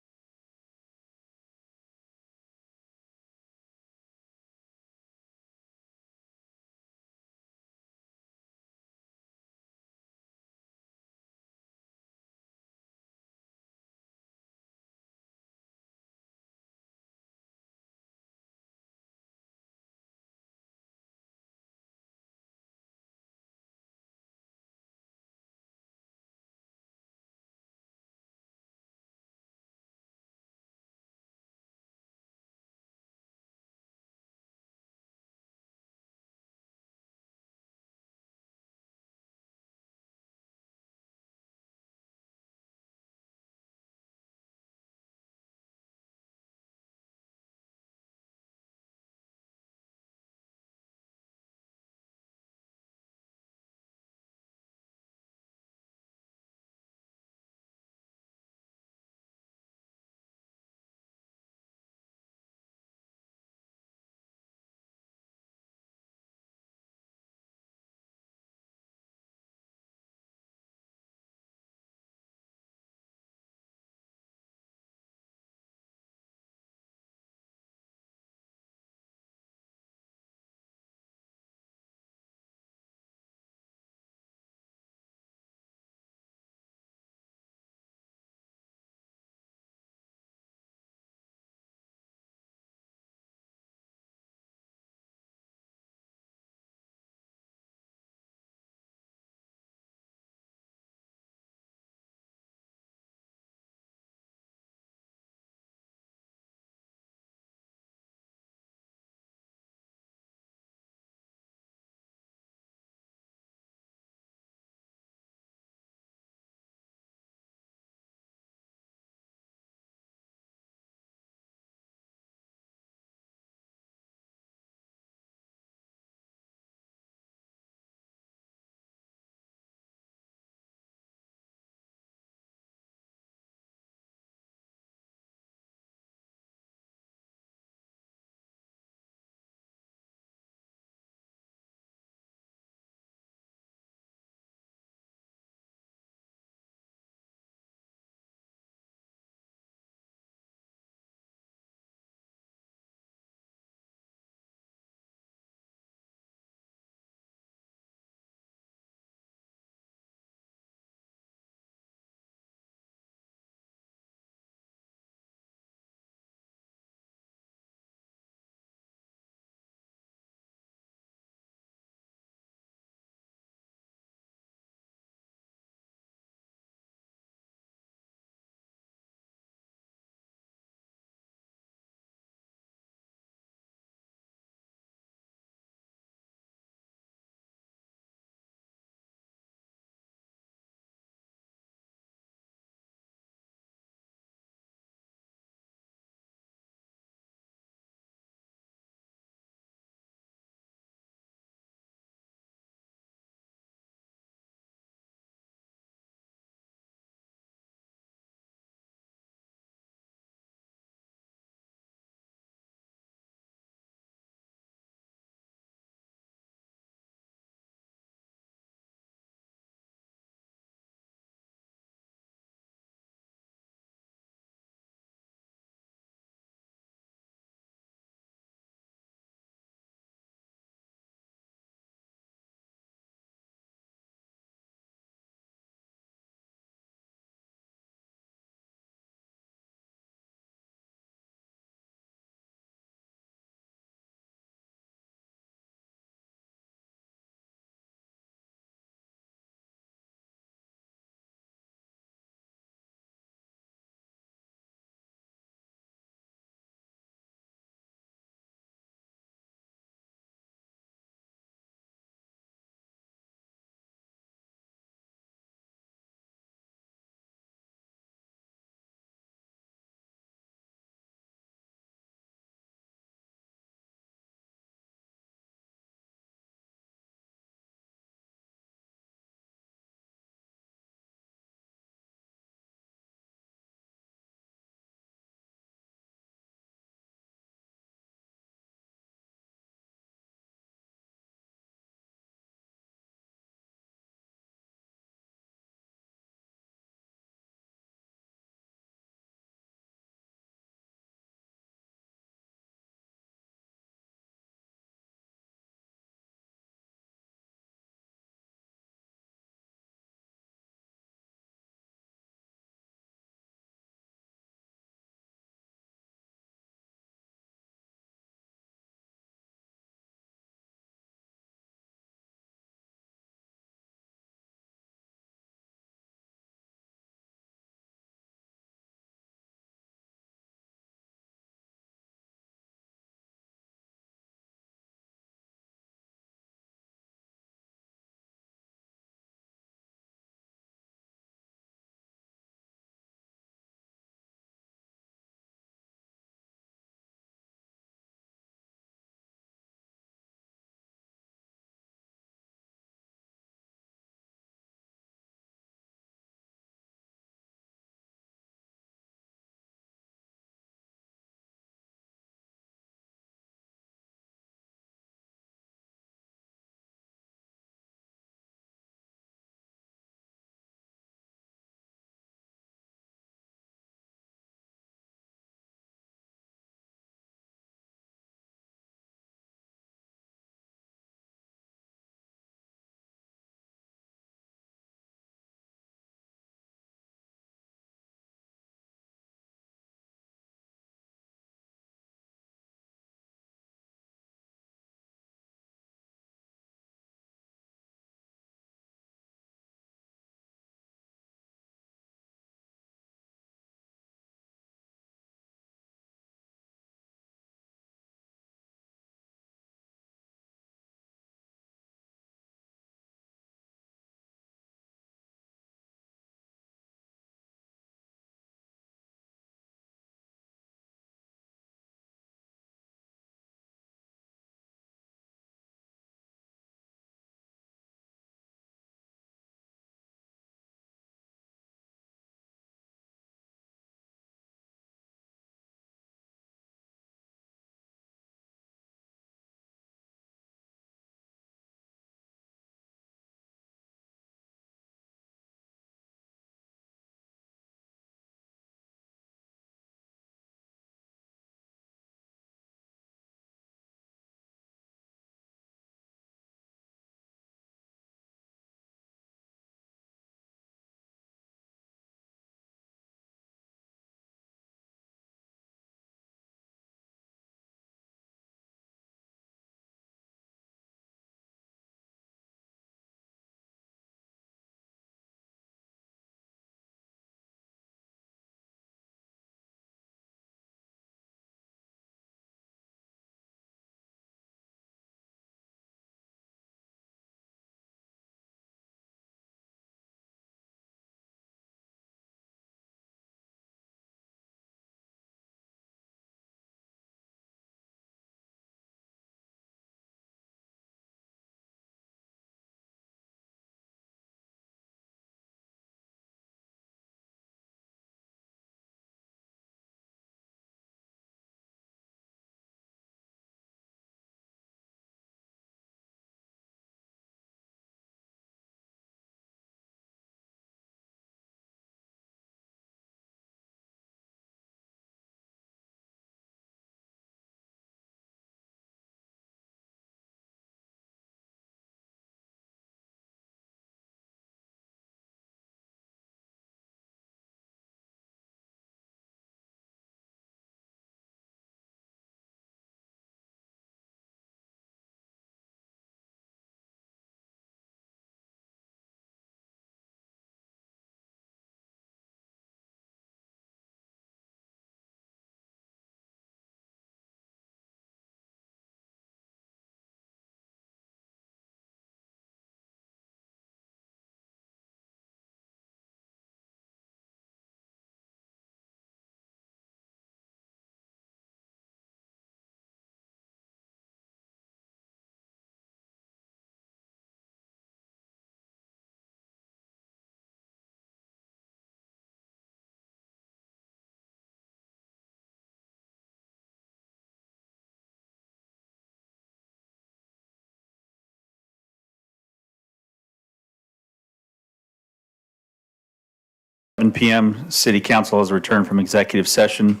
7 PM, City Council has returned from executive session.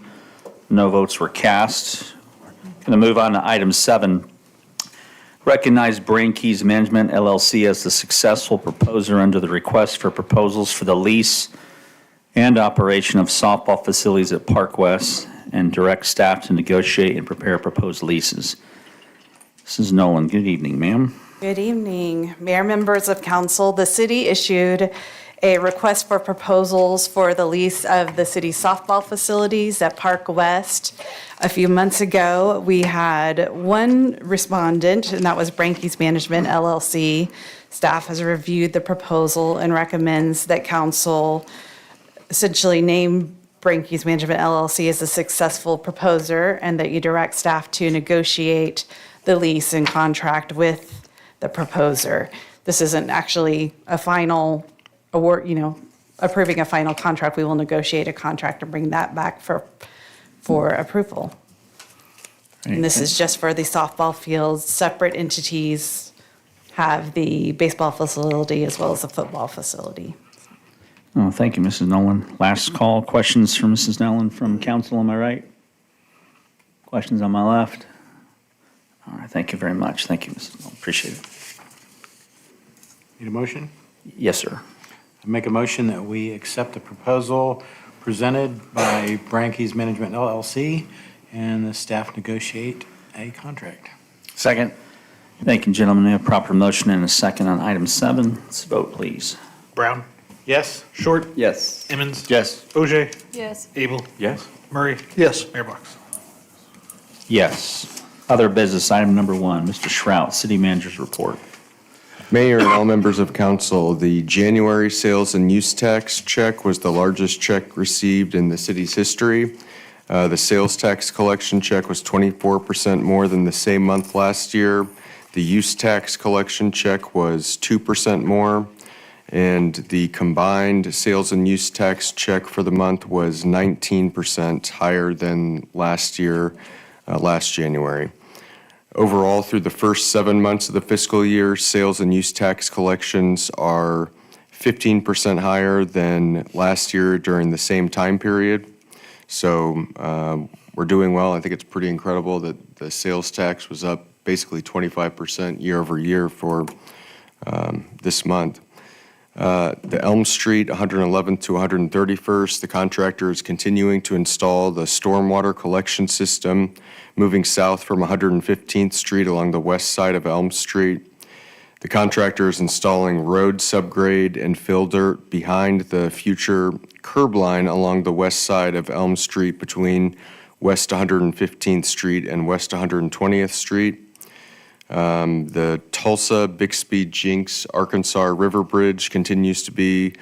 No votes were cast. Going to move on to item 7. Recognize Brain Keys Management LLC as the successful proposer under the request for proposals for the lease and operation of softball facilities at Park West, and direct staff to negotiate and prepare proposed leases. Mrs. Nolan, good evening, ma'am. Good evening, Mayor, members of council. The city issued a request for proposals for the lease of the city's softball facilities at Park West. A few months ago, we had one respondent, and that was Brain Keys Management LLC. Staff has reviewed the proposal and recommends that council essentially name Brain Keys Management LLC as a successful proposer, and that you direct staff to negotiate the lease and contract with the proposer. This isn't actually a final award, approving a final contract. We will negotiate a contract and bring that back for approval. And this is just for the softball fields. Separate entities have the baseball facility as well as the football facility. Oh, thank you, Mrs. Nolan. Last call, questions for Mrs. Nolan from council, am I right? Questions on my left? All right, thank you very much. Thank you, Mrs. Nolan, appreciate it. Need a motion? Yes, sir. I make a motion that we accept the proposal presented by Brain Keys Management LLC and the staff negotiate a contract. Second. Thank you, gentlemen. We have proper motion and a second on item 7. Let's vote, please. Brown? Yes. Short? Yes. Emmons? Yes. OJ? Yes. Abel? Yes. Murray? Yes. Mayor Box? Yes. Other business, item number 1, Mr. Shrout, City Manager's Report. Mayor and all members of council, the January sales and use tax check was the largest check received in the city's history. The sales tax collection check was 24% more than the same month last year. The use tax collection check was 2% more. And the combined sales and use tax check for the month was 19% higher than last year, last January. Overall, through the first 7 months of the fiscal year, sales and use tax collections are 15% higher than last year during the same time period. So we're doing well. I think it's pretty incredible that the sales tax was up basically 25% year over year for this month. The Elm Street, 111th to 131st, the contractor is continuing to install the stormwater collection system, moving south from 115th Street along the west side of Elm Street. The contractor is installing road subgrade and fill dirt behind the future curb line along the west side of Elm Street between West 115th Street and West 120th Street. The Tulsa, Bixby, Jenks, Arkansas River Bridge continues to be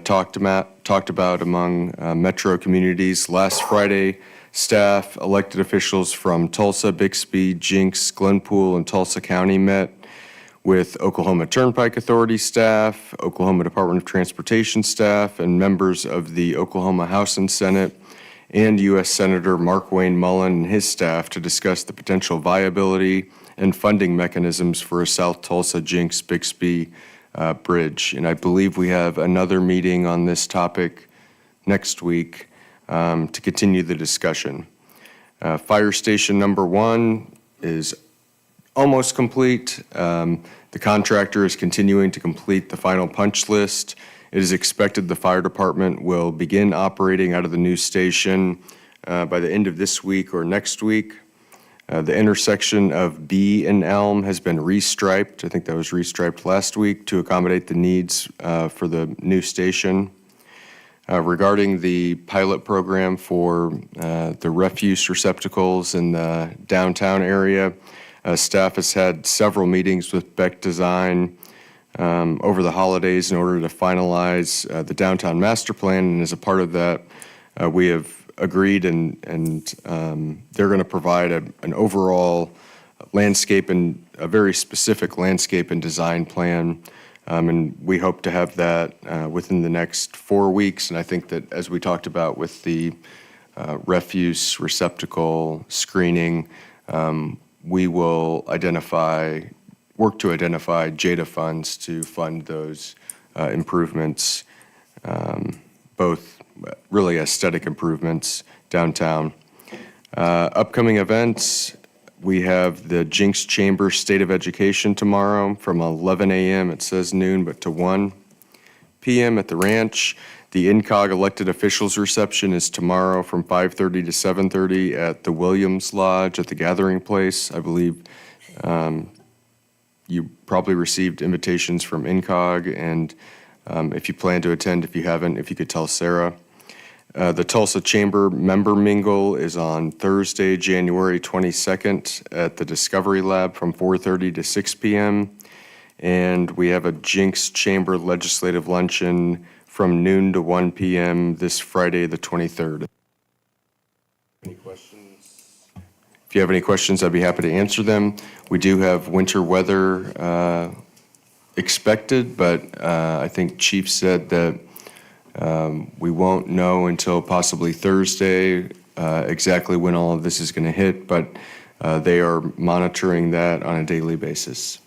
talked about among metro communities. Last Friday, staff, elected officials from Tulsa, Bixby, Jenks, Glenpool, and Tulsa County met with Oklahoma Turnpike Authority staff, Oklahoma Department of Transportation staff, and members of the Oklahoma House and Senate, and U.S. Senator Mark Wayne Mullen and his staff to discuss the potential viability and funding mechanisms for a South Tulsa Jenks Bixby bridge. And I believe we have another meeting on this topic next week to continue the discussion. Fire station number 1 is almost complete. The contractor is continuing to complete the final punch list. It is expected the fire department will begin operating out of the new station by the end of this week or next week. The intersection of B and Elm has been restriped. I think that was restriped last week to accommodate the needs for the new station. Regarding the pilot program for the refuse receptacles in the downtown area, staff has had several meetings with Beck Design over the holidays in order to finalize the downtown master plan. And as a part of that, we have agreed and they're going to provide an overall landscape and a very specific landscape and design plan. And we hope to have that within the next 4 weeks. And I think that as we talked about with the refuse receptacle screening, we will work to identify JAA funds to fund those improvements both really aesthetic improvements downtown. Upcoming events, we have the Jenks Chamber State of Education tomorrow from 11 a.m., it says noon, but to 1 p.m. at the ranch. The INCOG elected officials reception is tomorrow from 5:30 to 7:30 at the Williams Lodge at the Gathering Place. I believe you probably received invitations from INCOG, and if you plan to attend, if you haven't, if you could tell Sarah. The Tulsa Chamber Member Mingle is on Thursday, January 22nd at the Discovery Lab from 4:30 to 6 p.m. And we have a Jenks Chamber Legislative Luncheon from noon to 1 p.m. this Friday, the 23rd. Any questions? If you have any questions, I'd be happy to answer them. We do have winter weather expected, but I think Chief said that we won't know until possibly Thursday exactly when all of this is going to hit, but they are monitoring that on a daily basis.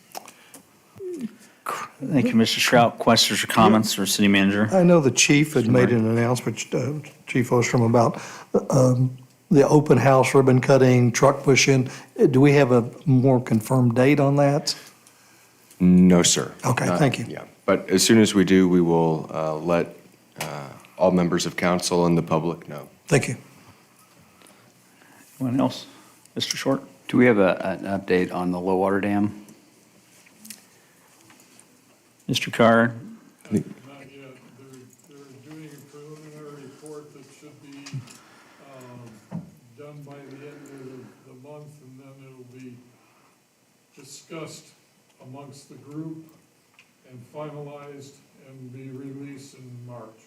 Thank you, Mr. Shrout. Questions or comments for City Manager? I know the chief had made an announcement, Chief Ostrom, about the open house, ribbon cutting, truck pushing. Do we have a more confirmed date on that? No, sir. Okay, thank you. Yeah, but as soon as we do, we will let all members of council and the public know. Thank you. Anyone else? Mr. Short? Do we have an update on the low water dam? Mr. Carr? Not yet. They're doing a preliminary report that should be done by the end of the month, and then it'll be discussed amongst the group and finalized and be released in March.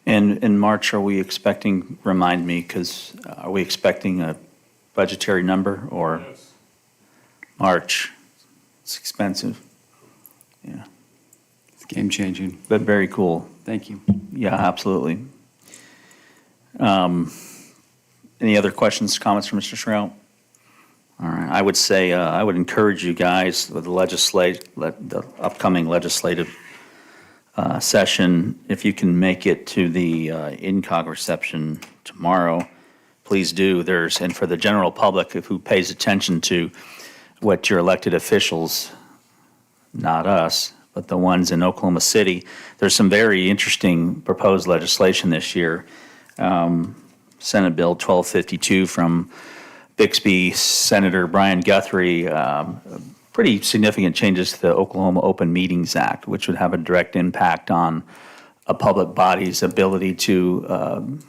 And in March, are we expecting, remind me, because are we expecting a budgetary number or? Yes. March? It's expensive. Yeah. It's game changing. But very cool. Thank you. Yeah, absolutely. Any other questions, comments from Mr. Shrout? All right, I would say, I would encourage you guys with the upcoming legislative session, if you can make it to the INCOG reception tomorrow, please do. And for the general public who pays attention to what your elected officials, not us, but the ones in Oklahoma City, there's some very interesting proposed legislation this year. Senate Bill 1252 from Bixby Senator Brian Guthrie, pretty significant changes to the Oklahoma Open Meetings Act, which would have a direct impact on a public body's ability to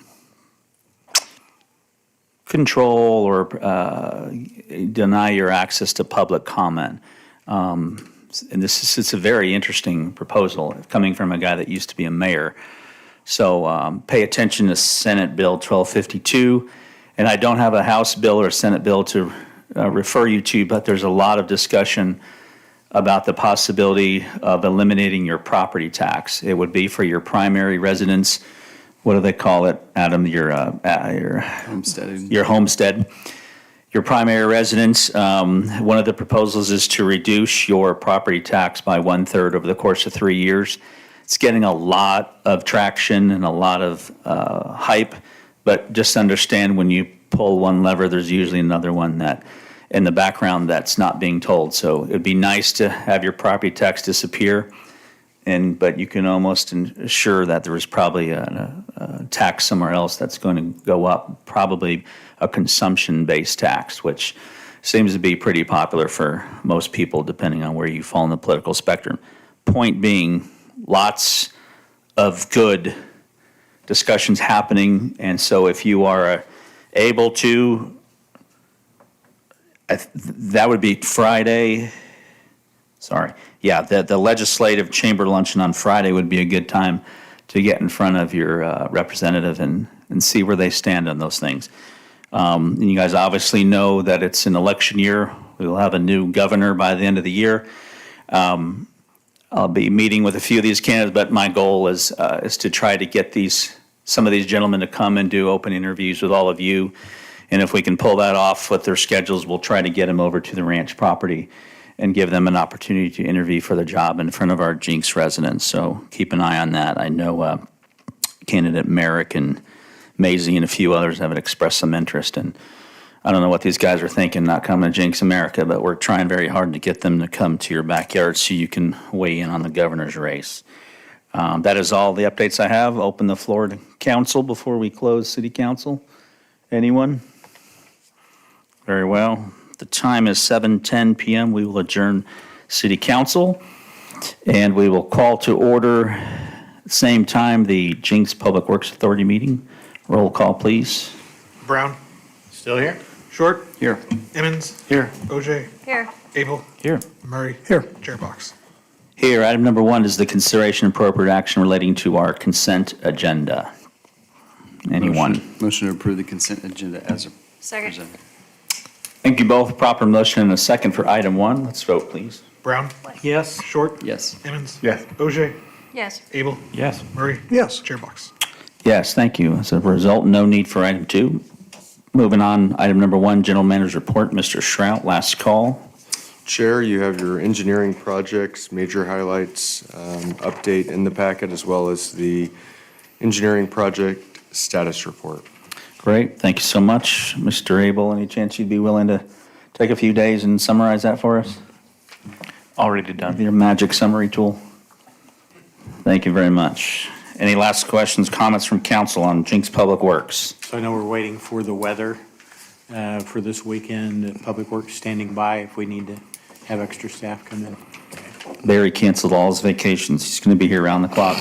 control or deny your access to public comment. And it's a very interesting proposal coming from a guy that used to be a mayor. So pay attention to Senate Bill 1252. And I don't have a House bill or a Senate bill to refer you to, but there's a lot of discussion about the possibility of eliminating your property tax. It would be for your primary residence. What do they call it, Adam? Your Homesteaded. Your homestead. Your primary residence. One of the proposals is to reduce your property tax by 1/3 over the course of 3 years. It's getting a lot of traction and a lot of hype, but just understand when you pull one lever, there's usually another one that in the background that's not being told. So it'd be nice to have your property tax disappear, but you can almost ensure that there is probably a tax somewhere else that's going to go up, probably a consumption-based tax, which seems to be pretty popular for most people, depending on where you fall in the political spectrum. Point being, lots of good discussions happening, and so if you are able to, that would be Friday. Sorry. Yeah, the legislative chamber luncheon on Friday would be a good time to get in front of your representative and see where they stand on those things. And you guys obviously know that it's an election year. We will have a new governor by the end of the year. I'll be meeting with a few of these candidates, but my goal is to try to get some of these gentlemen to come and do open interviews with all of you. And if we can pull that off with their schedules, we'll try to get them over to the ranch property and give them an opportunity to interview for the job in front of our Jenks residents. So keep an eye on that. I know candidate Merrick and Maisie and a few others have expressed some interest. And I don't know what these guys are thinking, not coming to Jenks America, but we're trying very hard to get them to come to your backyard so you can weigh in on the governor's race. That is all the updates I have. Open the floor to council before we close city council. Anyone? Very well. The time is 7:10 PM. We will adjourn city council, and we will call to order at the same time the Jenks Public Works Authority meeting. Roll call, please. Brown. Still here? Short. Here. Emmons. Here. OJ. Here. Abel. Here. Murray. Here. Chair Box. Here, item number 1 is the consideration of appropriate action relating to our consent agenda. Anyone? Motion to approve the consent agenda as Second. presented. Thank you both. Proper motion and a second for item 1. Let's vote, please. Brown. Yes. Short. Yes. Emmons. Yes. OJ. Yes. Abel. Yes. Murray. Yes. Chair Box. Yes, thank you. As a result, no need for item 2. Moving on, item number 1, General Manager's Report. Mr. Shrout, last call. Chair, you have your engineering projects, major highlights, update in the packet, as well as the engineering project status report. Great, thank you so much. Mr. Abel, any chance you'd be willing to take a few days and summarize that for us? Already done. Your magic summary tool. Thank you very much. Any last questions, comments from council on Jenks Public Works? So I know we're waiting for the weather for this weekend. Public Works standing by if we need to have extra staff come in. Barry canceled all his vacations. He's going to be here around the clock.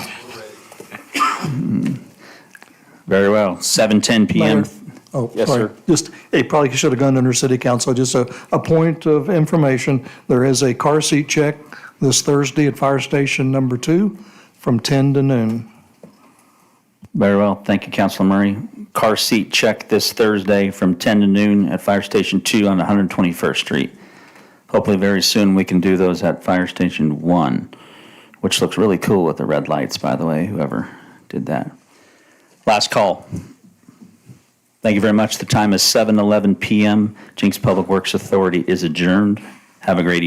Very well. 7:10 PM. Mayor? Oh, Yes, sorry. sir. Just, it probably should have gone under city council. Just a point of information. There is a car seat check this Thursday at Fire Station number 2 from 10 to noon. Very well. Thank you, Councilor Murray. Car seat check this Thursday from 10 to noon at Fire Station 2 on 121st Street. Hopefully very soon we can do those at Fire Station 1, which looks really cool with the red lights, by the way, whoever did that. Last call. Thank you very much. The time is 7:11 PM. Jenks Public Works Authority is adjourned. Have a great evening.